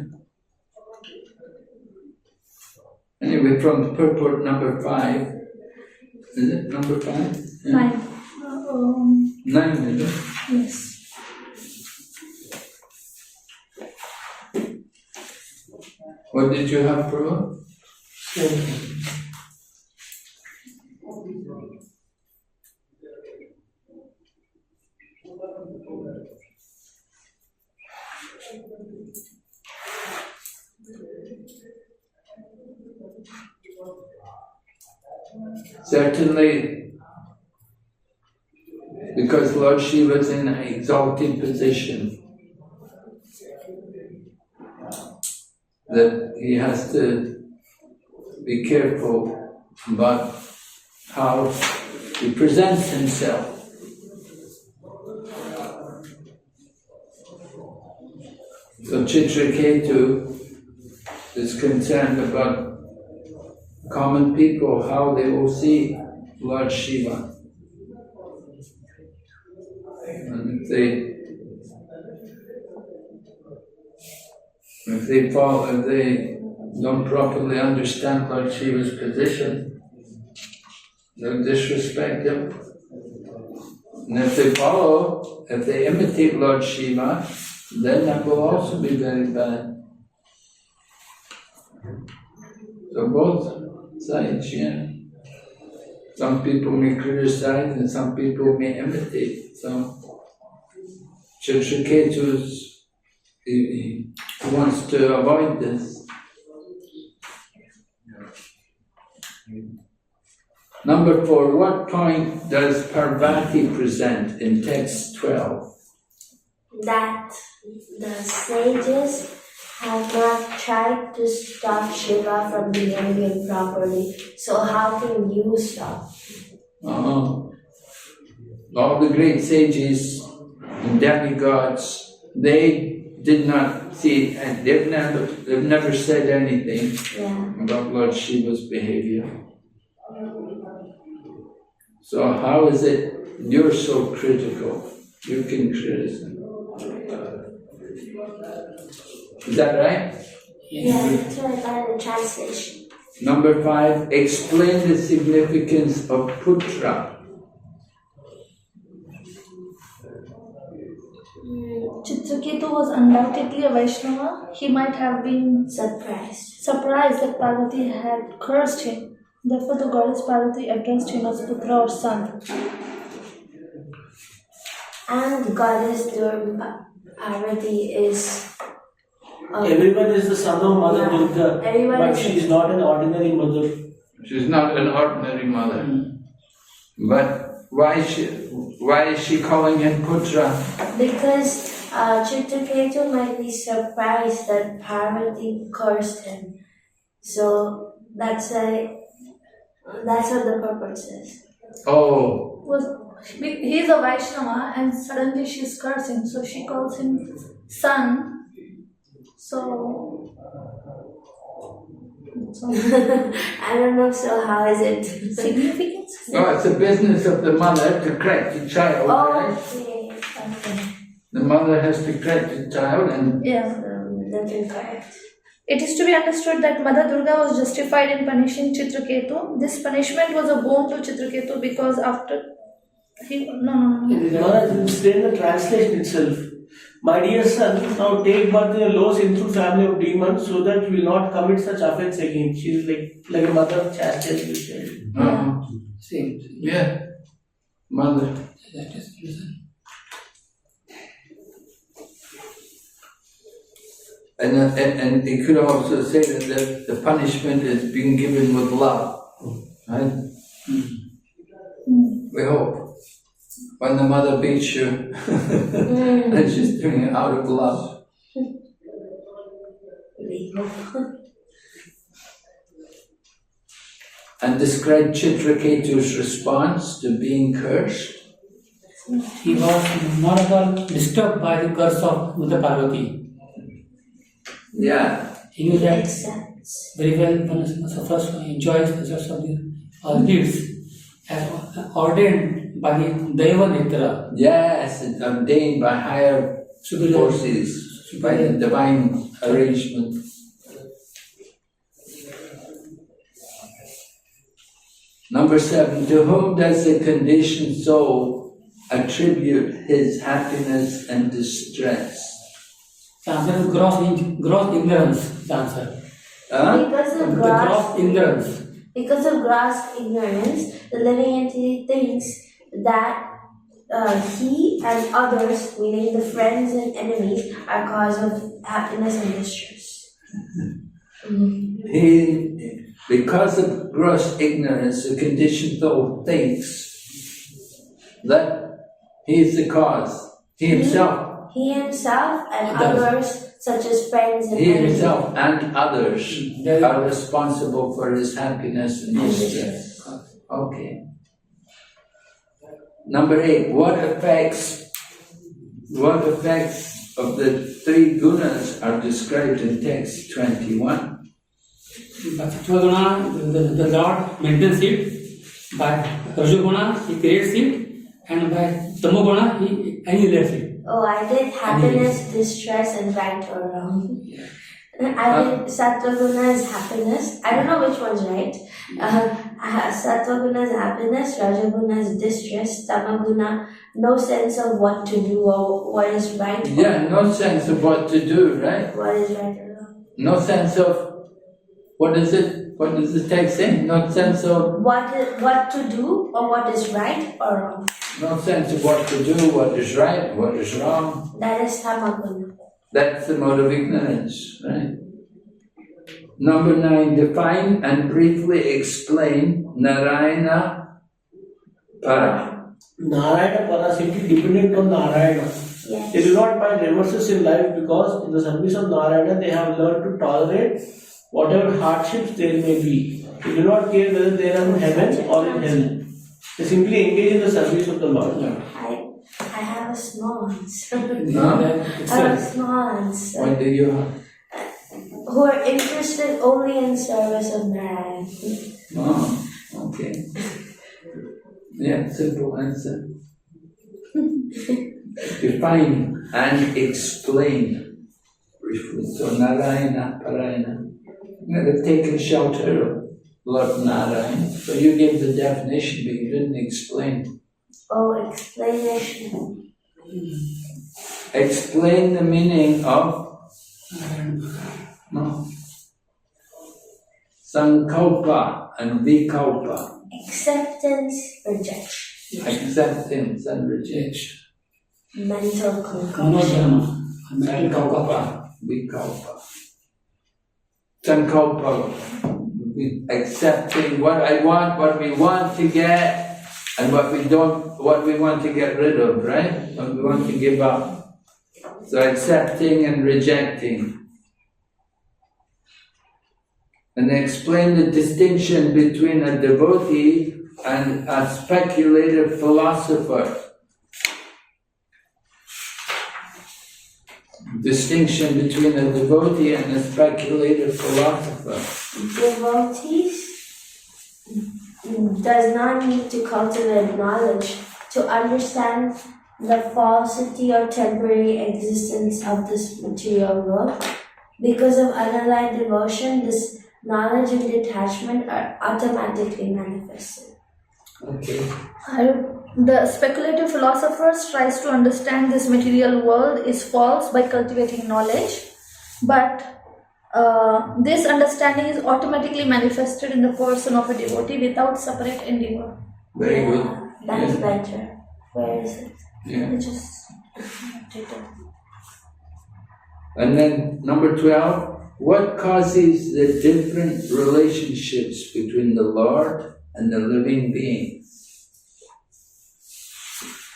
Anyway, from purport number 5, is it number 5? Yeah. 9. 9, is it? Yes. What did you have, Prabhu? Certainly, because Lord Shiva is in an exalted position, that he has to be careful about how he presents himself. So Chitraketu is concerned about common people, how they will see Lord Shiva. if they don't properly understand Lord Shiva's position, they'll disrespect him. And if they imitate Lord Shiva, then that will also be very bad. So both sides, yeah. Some people may criticize and some people may imitate. So Chitraketu he wants to avoid this. Number 4, what point does Parvati present in text 12? That the sages have not tried to stop Shiva from behaving properly. So how can you stop? All the great sages and demigods, they did not see, and they've never said anything about Lord Shiva's behavior. So how is it you're so critical? You can criticize. Is that right? Yeah, that's what I got in the translation. Number 5, explain the significance of putra. Chitraketu was undoubtedly a Vaishnava. He might have been surprised that Parvati had cursed him. Therefore, the goddess Parvati addressed him as Putra or son. And goddess Durga Parvati is... Everyone is the son of Mother Durga, but she is not an ordinary mother. She's not an ordinary mother. But why is she calling him Putra? Because Chitraketu might be surprised that Parvati cursed him. So that's what the purpose is. He's a Vaishnava and suddenly she's cursing, so she calls him son. So I don't know, so how is it? Significance? No, it's the business of the mother to correct the child, right? Okay. The mother has to correct the child and... That's incorrect. It is to be understood that Mother Durga was justified in punishing Chitraketu. This punishment was a boon to Chitraketu because after he... No. It's there in the translation itself. My dear son, now take birth in a low sinful family of demons so that you will not commit such offense again. She is like a mother of chastity, you said. Same. Yeah. Mother. That is reason. And it could also say that the punishment is being given with love, right? We hope. When the mother beats you, and she's doing it out of love. And describe Chitraketu's response to being cursed. He was not at all disturbed by the curse of Mother Parvati. Yeah. He knew that Makes sense. very well when he suffers, he enjoys the results of all deeds as ordained by the Deva Nitra. Yes, it's ordained by higher forces, by the divine arrangement. Number 7, to whom does the conditioned soul attribute his happiness and distress? The answer is gross ignorance. The answer. Because of gross ignorance. Because of gross ignorance, the living entity thinks that he and others, meaning the friends and enemies, are cause of happiness and distress. Because of gross ignorance, the conditioned soul thinks that he is the cause. He himself And others, such as friends and He enemies. himself and others are responsible for his happiness and distress. Okay. Number 8, what effects of the 3 gunas are described in text 21? By Sattva-guna, the Lord maintains it. By Rajoguna, He creates it. and by Tamoguna he annihilates it. Oh, I did happiness, distress, and right or wrong. I did Sattva-guna is happiness. I don't know which one's right. Sattva-guna is happiness, Raja-guna is distress, Tama-guna, no sense of what to do or what is right. Yeah, no sense of what to do, right? What is right or wrong. No sense of, what is it? What does the text say? No sense of, What to do or what is right or wrong. no sense of what to do, what is right, what is wrong. That is Tama-guna. That's the mode of ignorance, right? Number 9, define and briefly explain Narayana Para. Narayana Para simply dependent on Narayana. Yes. They do not find reverses in life because in the service of Narayana they have learned to tolerate whatever hardships there may be. They do not care whether they are in heaven or in hell. They simply engage in the service of the Lord. I have a small answer. No? I have a small answer. What do you have? Who are interested only in service of Narayana. Oh, okay. Yeah, simple answer. Define and explain briefly. So Narayana, Parayana. You have taken shelter of Lord Narayana. So you gave the definition, but you didn't explain. Oh, explanation. Explain the meaning of no. Sankalpa and Vikalpa. Acceptance, rejection. Acceptance and rejection. Mental concoction. Manodharma. Sankalpa, Vikalpa. Sankalpa, accepting what I want, what we want to get, and what we don't, what we want to get rid of, right? What we want to give up. So accepting and rejecting. And explain the distinction between a devotee and a speculative philosopher. Distinction between a devotee and a speculative philosopher. Devotees does not need to cultivate knowledge to understand the falsity or temporary existence of this material world. Because of underlying devotion, this knowledge and detachment are automatically manifested. Okay. The speculative philosophers tries to understand this material world is false by cultivating knowledge, but this understanding is automatically manifested in the person of a devotee without separate endeavor. Very good. That's Yeah. better. Where is it? Yeah. Which is And then number 12, what causes the different relationships between the Lord and the living beings?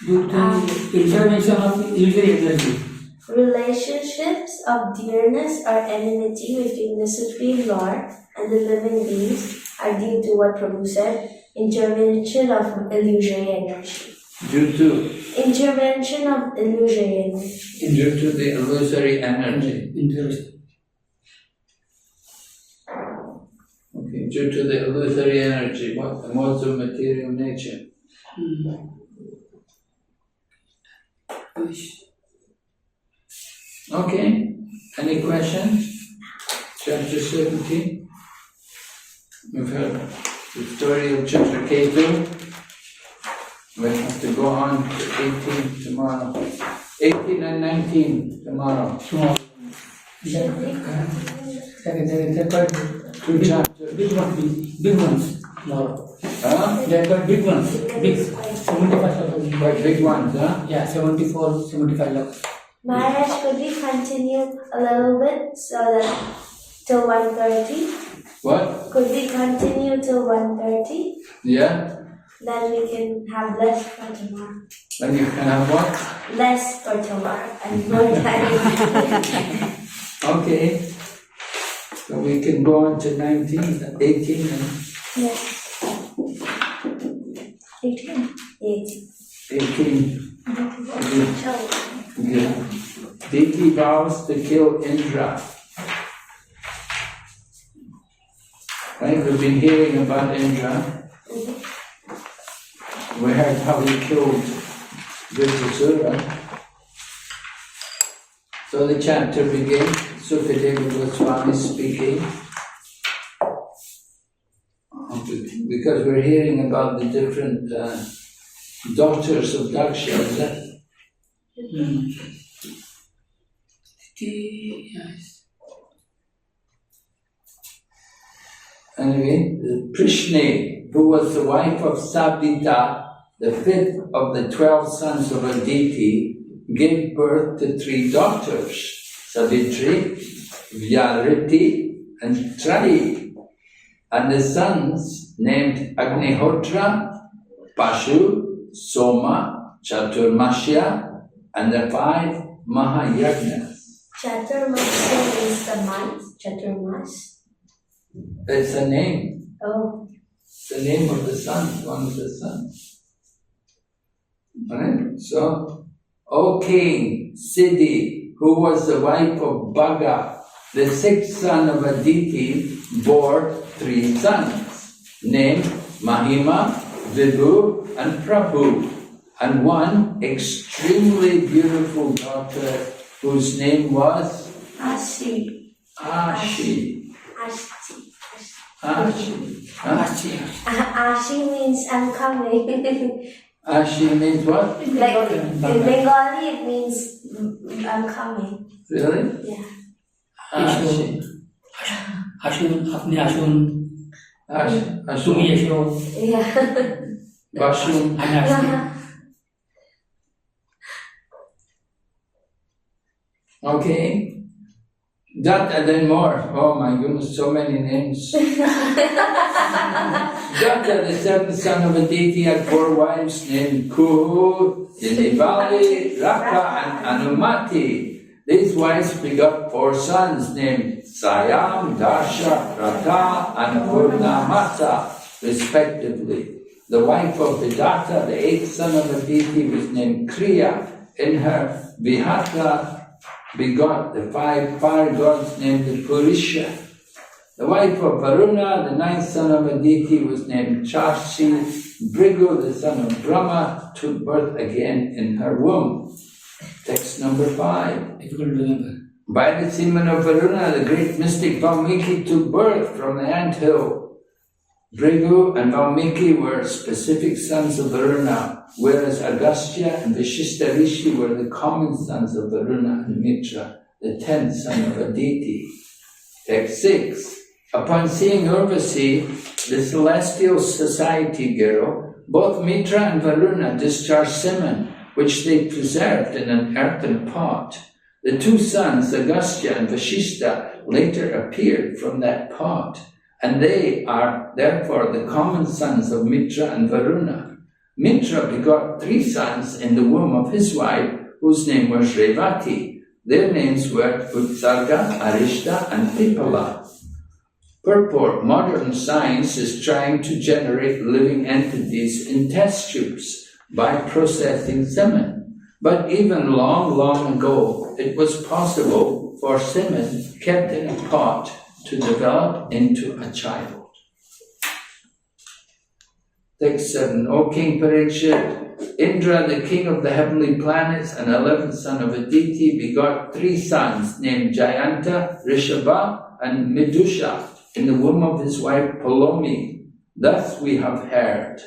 Due to intervention of illusory energy. Relationships of dearness or enmity between the Supreme Lord and the living beings are due to what Prabhu said, intervention of illusory energy. Due to Intervention of illusory energy. due to the illusory energy. Okay, due to the illusory energy, what the modes of material nature. Okay, any questions? Chapter 17. We've heard the story of Canto. We have to go on to 18 tomorrow. 18 and 19 tomorrow. They've got Two chapters. big ones tomorrow. Huh? They've got big ones, big 75. Quite big ones, huh? Yeah, 74, 75 lakhs. Maharaj, could we continue a little bit so that till 1:30? What? Could we continue till 1:30? Yeah? Then we can have less for tomorrow. Then you can have what? Less for tomorrow and more time. Okay. So we can go on to 19, 18 and Yes. 18. 18. Yeah. Diti vows to kill Indra. Right? We've been hearing about Indra. we heard how he killed Vijayasura. So the chapter begins, Sukadeva Goswami speaking, because we're hearing about the different daughters of Daksha, is that? Yes. Anyway, Prishni, who was the wife of Sabdita, the fifth of the 12 sons of Aditi, gave birth to 3 daughters, Savitri, Vyariti, and Trayi, and the sons named Agnihotra, Pashu, Soma, Chaturmasya, and the 5 Mahayagnas. Chaturmasya is the month. Chaturmas. It's a name. Oh. The name of the sun, one of the sons. Right? So, O king, Siddhi, who was the wife of Bhaga, the 6th son of Aditi, bore 3 sons, named Mahima, Vibhu, and Prabhu, and one extremely beautiful daughter whose name was Ashi. Ashi. Ashi. Ashi. Ashi. Ashi means I'm coming. Ashi means what? Like in Bengali, it means I'm coming. Really? Yeah. Ashi. Ashun, apne ashun, Ashi. tumi Ashi. esho, Yeah. Bashum. anashi. Okay. That and then more. Oh my goodness, so many names. Jata, the 7th son of Aditi, had 4 wives named Kuhu, Dinivali, Raka, and Anumati. These wives begot 4 sons named Sayam, Darsha, Raka, and Purnamasa, respectively. The wife of Vidatta, the 8th son of Aditi, was named Kriya. In her Vihata begot the 5 fire gods named the Purisha. The wife of Varuna, the 9th son of Aditi, was named Chashi. Brigu, the son of Brahma, took birth again in her womb. Text number 5. Difficult to remember. By the semen of Varuna, the great mystic Valmiki took birth from the anthill. Brigu and Valmiki were specific sons of Varuna, whereas Agastya and Vishishta Rishi were the common sons of Varuna and Mitra, the 10th son of Aditi. Text 6. Upon seeing Urvasi, the celestial society girl, both Mitra and Varuna discharged semen, which they preserved in an earthen pot. The 2 sons, Agastya and Vashishta, later appeared from that pot, and they are therefore the common sons of Mitra and Varuna. Mitra begot 3 sons in the womb of his wife, whose name was Revati. Their names were Utsarga, Arishta, and Pipala. Purport: modern science is trying to generate living entities in test tubes by processing semen. But even long, long ago, it was possible for semen kept in a pot to develop into a child. Text 7. O King Parikshit, Indra, the king of the heavenly planets and 11th son of Aditi, begot 3 sons named Jayanta, Rishabha, and Midusha in the womb of his wife Palomi. Thus we have heard.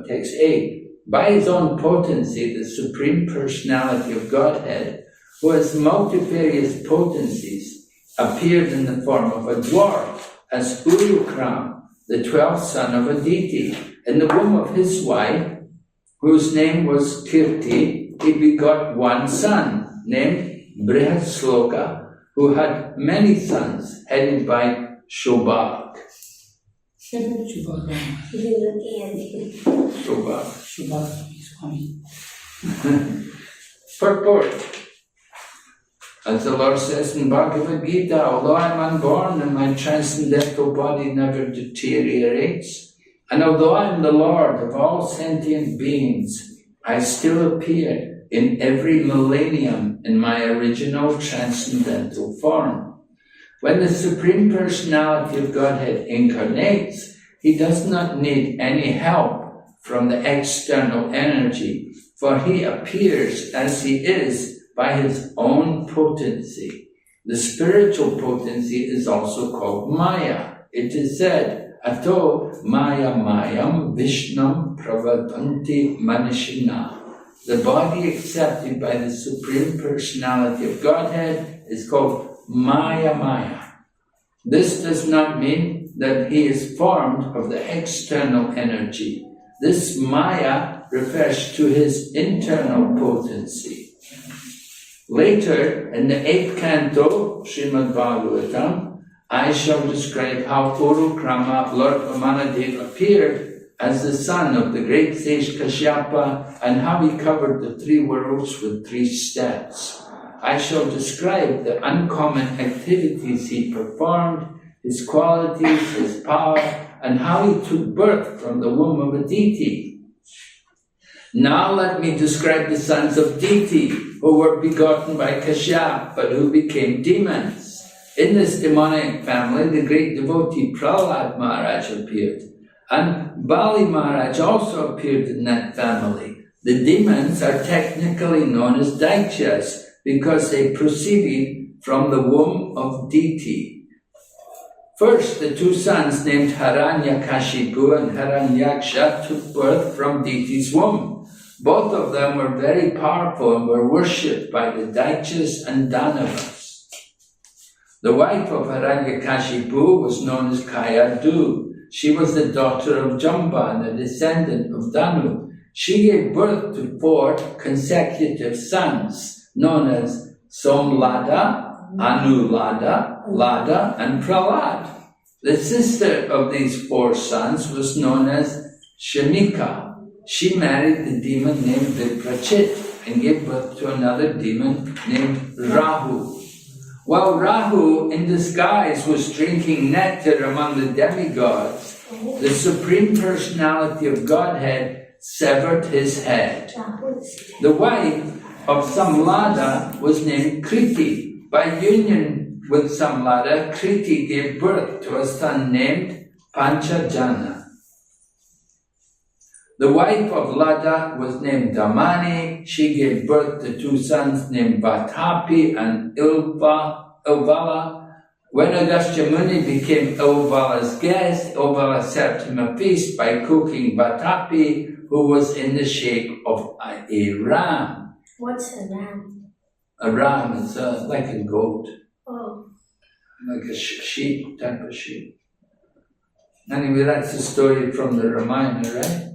Text 8. By his own potency, the Supreme Personality of Godhead, who has multifarious potencies, appeared in the form of a dwarf as Urukram, the 12th son of Aditi. In the womb of his wife, whose name was Kirti, he begot 1 son named Brihasloka, who had many sons headed by Shobhak. Shubha He's looking at me. Shobhak. Swami. Purport. As the Lord says in Bhagavad Gita, although I am unborn and my transcendental body never deteriorates, and although I am the Lord of all sentient beings, I still appear in every millennium in my original transcendental form. When the Supreme Personality of Godhead incarnates, he does not need any help from the external energy, for he appears as he is by his own potency. The spiritual potency is also called Maya. It is said, Ato Maya Mayam Vishnam Pravadanti Manishina. The body accepted by the Supreme Personality of Godhead is called Maya Maya. This does not mean that he is formed of the external energy. This Maya refers to his internal potency. Later, in the 8th canto, Srimad Bhagavatam, I shall describe how Urukrama, Lord Vamanadev, appeared as the son of the great sage Kashyapa and how he covered the 3 worlds with 3 steps. I shall describe the uncommon activities he performed, his qualities, his power, and how he took birth from the womb of a deity. Now let me describe the sons of Diti, who were begotten by Kashyap, but who became demons. In this demonic family, the great devotee Prahlad Maharaj appeared, and Bali Maharaj also appeared in that family. The demons are technically known as Daityas because they proceeded from the womb of Diti. First, the 2 sons named Hiranyakashipu and Hiranyaksha took birth from Diti's womb. Both of them were very powerful and were worshipped by the Daityas and Danavas. The wife of Hiranyakashipu was known as Kayadu. She was the daughter of Jamba and a descendant of Danu. She gave birth to 4 consecutive sons, known as Somlada, Anulada, Lada, and Prahlad. The sister of these 4 sons was known as Shamika. She married the demon named Viprachit and gave birth to another demon named Rahu. While Rahu, in disguise, was drinking nectar among the demigods, the Supreme Personality of Godhead severed his head. The wife of Samlada was named Kriti. By union with Samlada, Kriti gave birth to a son named Panchajana. The wife of Lada was named Damani. She gave birth to 2 sons named Vatapi and Ilvala. When Agastya Muni became Ilvala's guest, Ilvala served him a feast by cooking Vatapi, who was in the shape of a ram. What's a ram? A ram is like a goat, Oh. like a sheep, type of sheep. Anyway, that's the story from the Ramayana, right?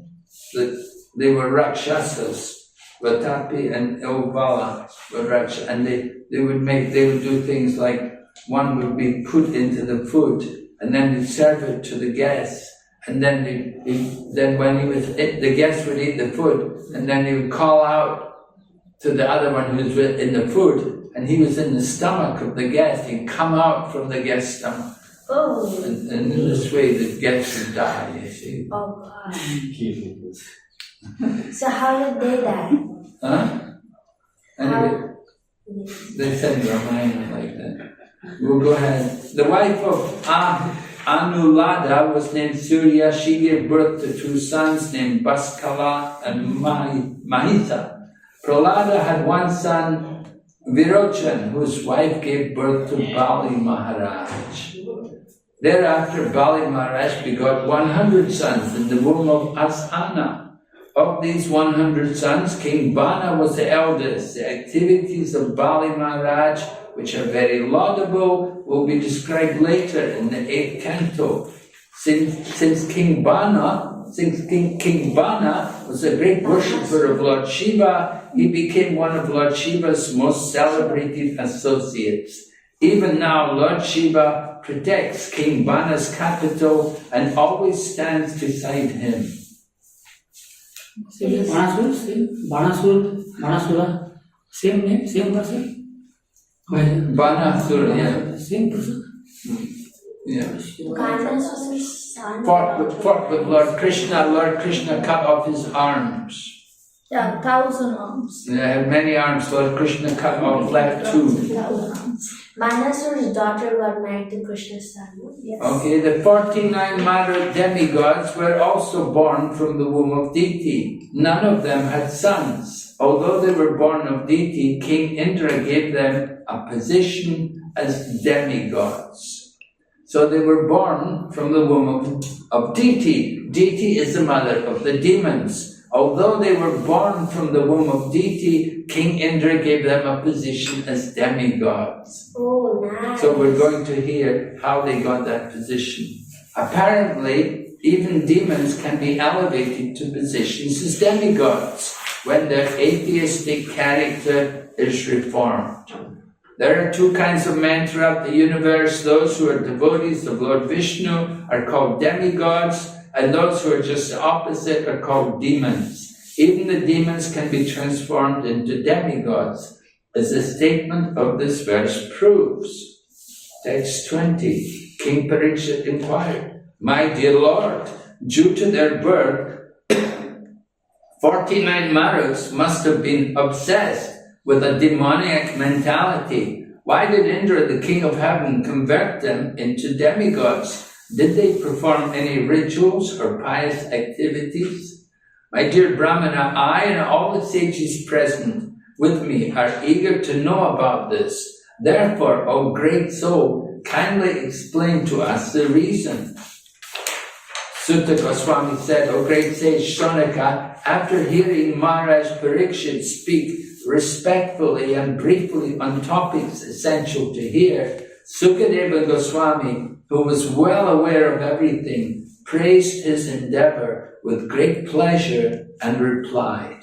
That they were Rakshasas. Vatapi and Ilvala were Rakshasas, and they would do things like one would be put into the food, and then they'd serve it to the guests, and then when the guest would eat the food, and then they would call out to the other one who was in the food, and he was in the stomach of the guest. He'd come out from the guest's stomach. Oh. And in this way, the guest would die, you see. Oh God. So how did they die? Huh? Anyway, they said Ramayana like that. We'll go ahead. The wife of Anulada was named Surya. She gave birth to 2 sons named Baskala and Mahitha. Prahlada had 1 son, Virochan, whose wife gave birth to Bali Maharaj. Thereafter, Bali Maharaj begot 100 sons in the womb of Asana. Of these 100 sons, King Bana was the eldest. The activities of Bali Maharaj, which are very laudable, will be described later in the 8th canto. Since King Bana was a great worshipper of Lord Shiva, he became one of Lord Shiva's most celebrated associates. Even now, Lord Shiva protects King Bana's capital and always stands beside him. Same Banasura, same name, same person? Banasura, yeah. Same person? Yeah. Kanda's was his son. Fought with Lord Krishna. Lord Krishna cut off his arms. Yeah, 1,000 arms. They had many arms. Lord Krishna cut off, left 2. 1,000 arms. Manasur's daughter got married to Krishna's son. Yes. Okay, the 49 Mara demigods were also born from the womb of Diti. None of them had sons. Although they were born of Diti, King Indra gave them a position as demigods. So they were born from the womb of Diti. Diti is the mother of the demons. Although they were born from the womb of Diti, King Indra gave them a position as demigods. Oh, nice. So we're going to hear how they got that position. Apparently, even demons can be elevated to positions as demigods when their atheistic character is reformed. There are two kinds of men throughout the universe. Those who are devotees of Lord Vishnu are called demigods, and those who are just the opposite are called demons. Even the demons can be transformed into demigods, as the statement of this verse proves. Text 20. King Parikshit inquired, "My dear Lord, due to their birth, 49 Marus must have been obsessed with a demoniac mentality. Why did Indra, the king of heaven, convert them into demigods? Did they perform any rituals or pious activities? My dear Brahmana, I and all the sages present with me are eager to know about this. Therefore, O great soul, kindly explain to us the reason." Sutta Goswami said, "O great sage Shaunaka, after hearing Maharaj Parikshit speak respectfully and briefly on topics essential to hear, Sukadeva Goswami, who was well aware of everything, praised his endeavor with great pleasure and replied."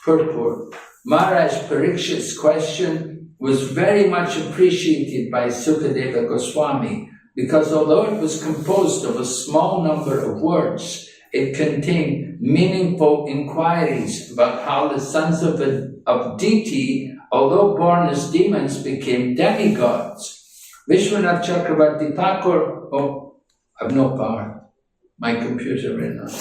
Purport. Maharaj Parikshit's question was very much appreciated by Sukadeva Goswami because although it was composed of a small number of words, it contained meaningful inquiries about how the sons of Diti, although born as demons, became demigods. Vishwanath Chakravarti Thakur, oh, I have no power. My computer ran out.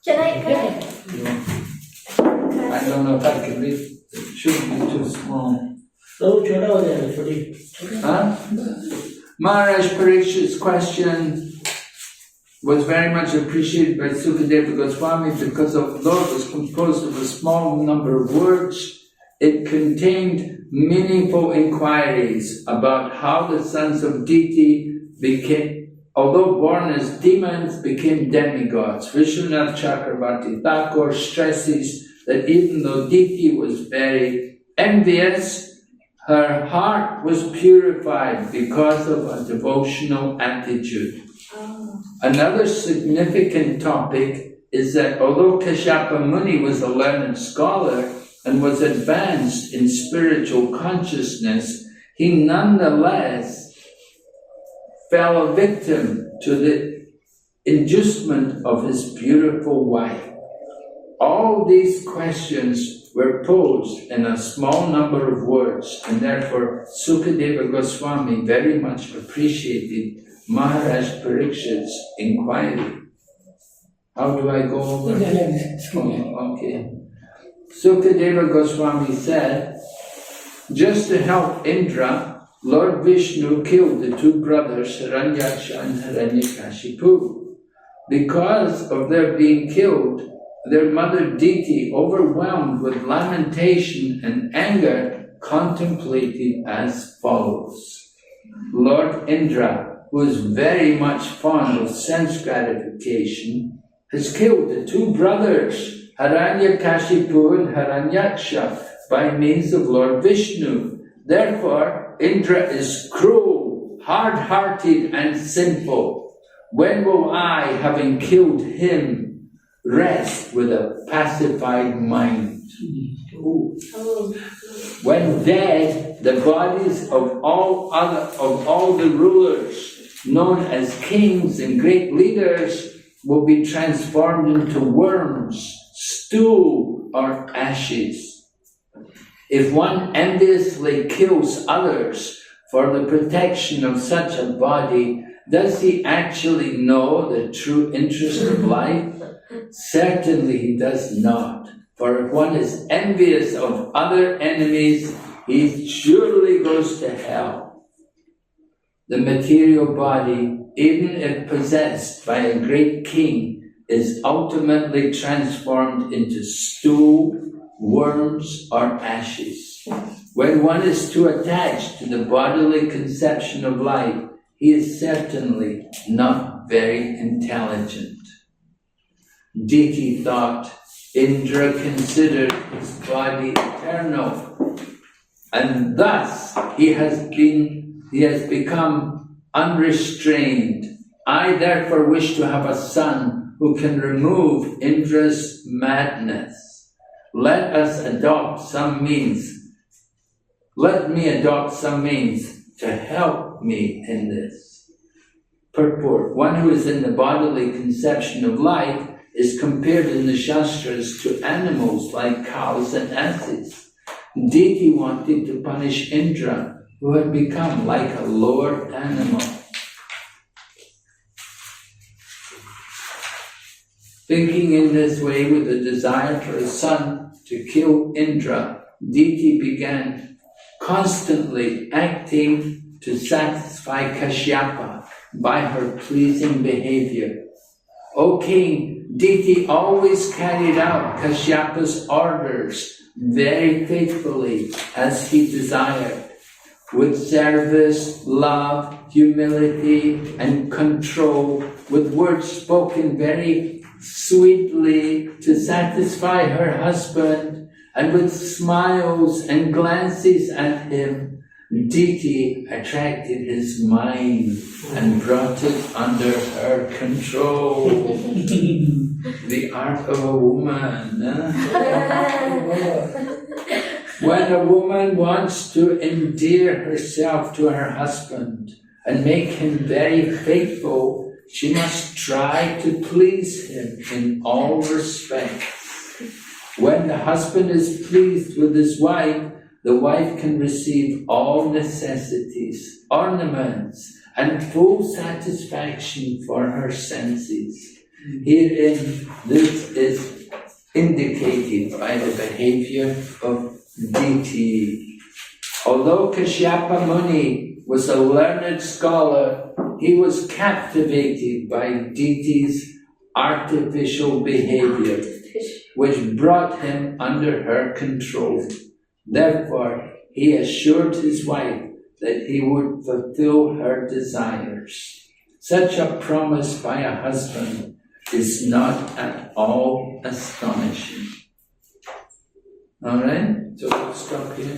Can I? I don't know if I can read. It shouldn't be too small. So, chota ho jayega, choti. Huh? Maharaj Parikshit's question was very much appreciated by Sukadeva Goswami because although it was composed of a small number of words, it contained meaningful inquiries about how the sons of Diti became, although born as demons, became demigods. Vishwanath Chakravarti Thakur stresses that even though Diti was very envious, her heart was purified because of a devotional attitude. Another significant topic is that although Kashyapa Muni was a learned scholar and was advanced in spiritual consciousness, he nonetheless fell a victim to the inducement of his beautiful wife. All these questions were posed in a small number of words, and therefore Sukadeva Goswami very much appreciated Maharaj Parikshit's inquiry. How do I go over? Okay. Sukadeva Goswami said, just to help Indra, Lord Vishnu killed the two brothers Hiranyaksha and Hiranyakashipu. Because of their being killed, their mother Diti, overwhelmed with lamentation and anger, contemplated as follows. Lord Indra, who is very much fond of sense gratification, has killed the two brothers, Hiranyakashipu and Hiranyaksha, by means of Lord Vishnu. Therefore, Indra is cruel, hard-hearted and sinful. When will I, having killed him, rest with a pacified mind? When dead, the bodies of all the rulers, known as kings and great leaders, will be transformed into worms, stool, or ashes. If one enviously kills others for the protection of such a body, does he actually know the true interest of life? Certainly he does not. For if one is envious of other enemies, he surely goes to hell. The material body, even if possessed by a great king, is ultimately transformed into stool, worms, or ashes. When one is too attached to the bodily conception of life, he is certainly not very intelligent. Diti thought Indra considered his body eternal, and thus he has become unrestrained. I therefore wish to have a son who can remove Indra's madness. Let me adopt some means to help me in this. Purport. One who is in the bodily conception of life is compared in the Shastras to animals like cows and asses. Diti wanted to punish Indra, who had become like a lower animal. Thinking in this way with a desire for a son to kill Indra, Diti began constantly acting to satisfy Kashyapa by her pleasing behavior. O king, Diti always carried out Kashyapa's orders very faithfully as he desired, with service, love, humility, and control, with words spoken very sweetly to satisfy her husband, and with smiles and glances at him. Diti attracted his mind and brought it under her control. The art of a woman. When a woman wants to endear herself to her husband and make him very faithful, she must try to please him in all respects. When the husband is pleased with his wife, the wife can receive all necessities, ornaments, and full satisfaction for her senses. Herein, this is indicated by the behavior of Diti. Although Kashyapa Muni was a learned scholar, he was captivated by Diti's artificial behavior, which brought him under her control. Therefore, he assured his wife that he would fulfill her desires. Such a promise by a husband is not at all astonishing. Alright, so we'll stop here.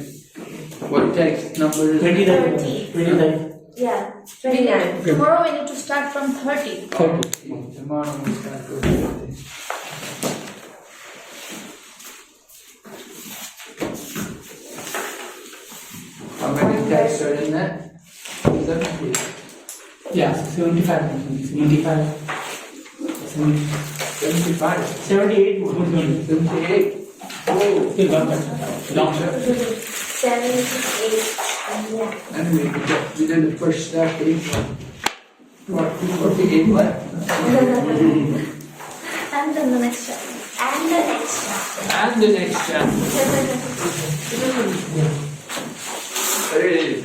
What text number is it? 29. Yeah, 29. Tomorrow we need to start from 30. Tomorrow we start with 30. How many texts are in that? 70. Yeah, 75. 75. 78 more. 78. Oh, Still got that. Long chapter. 78. Yeah. and we did the first step, 48 left. And then the next chapter. And the next chapter. And the next chapter. Hey.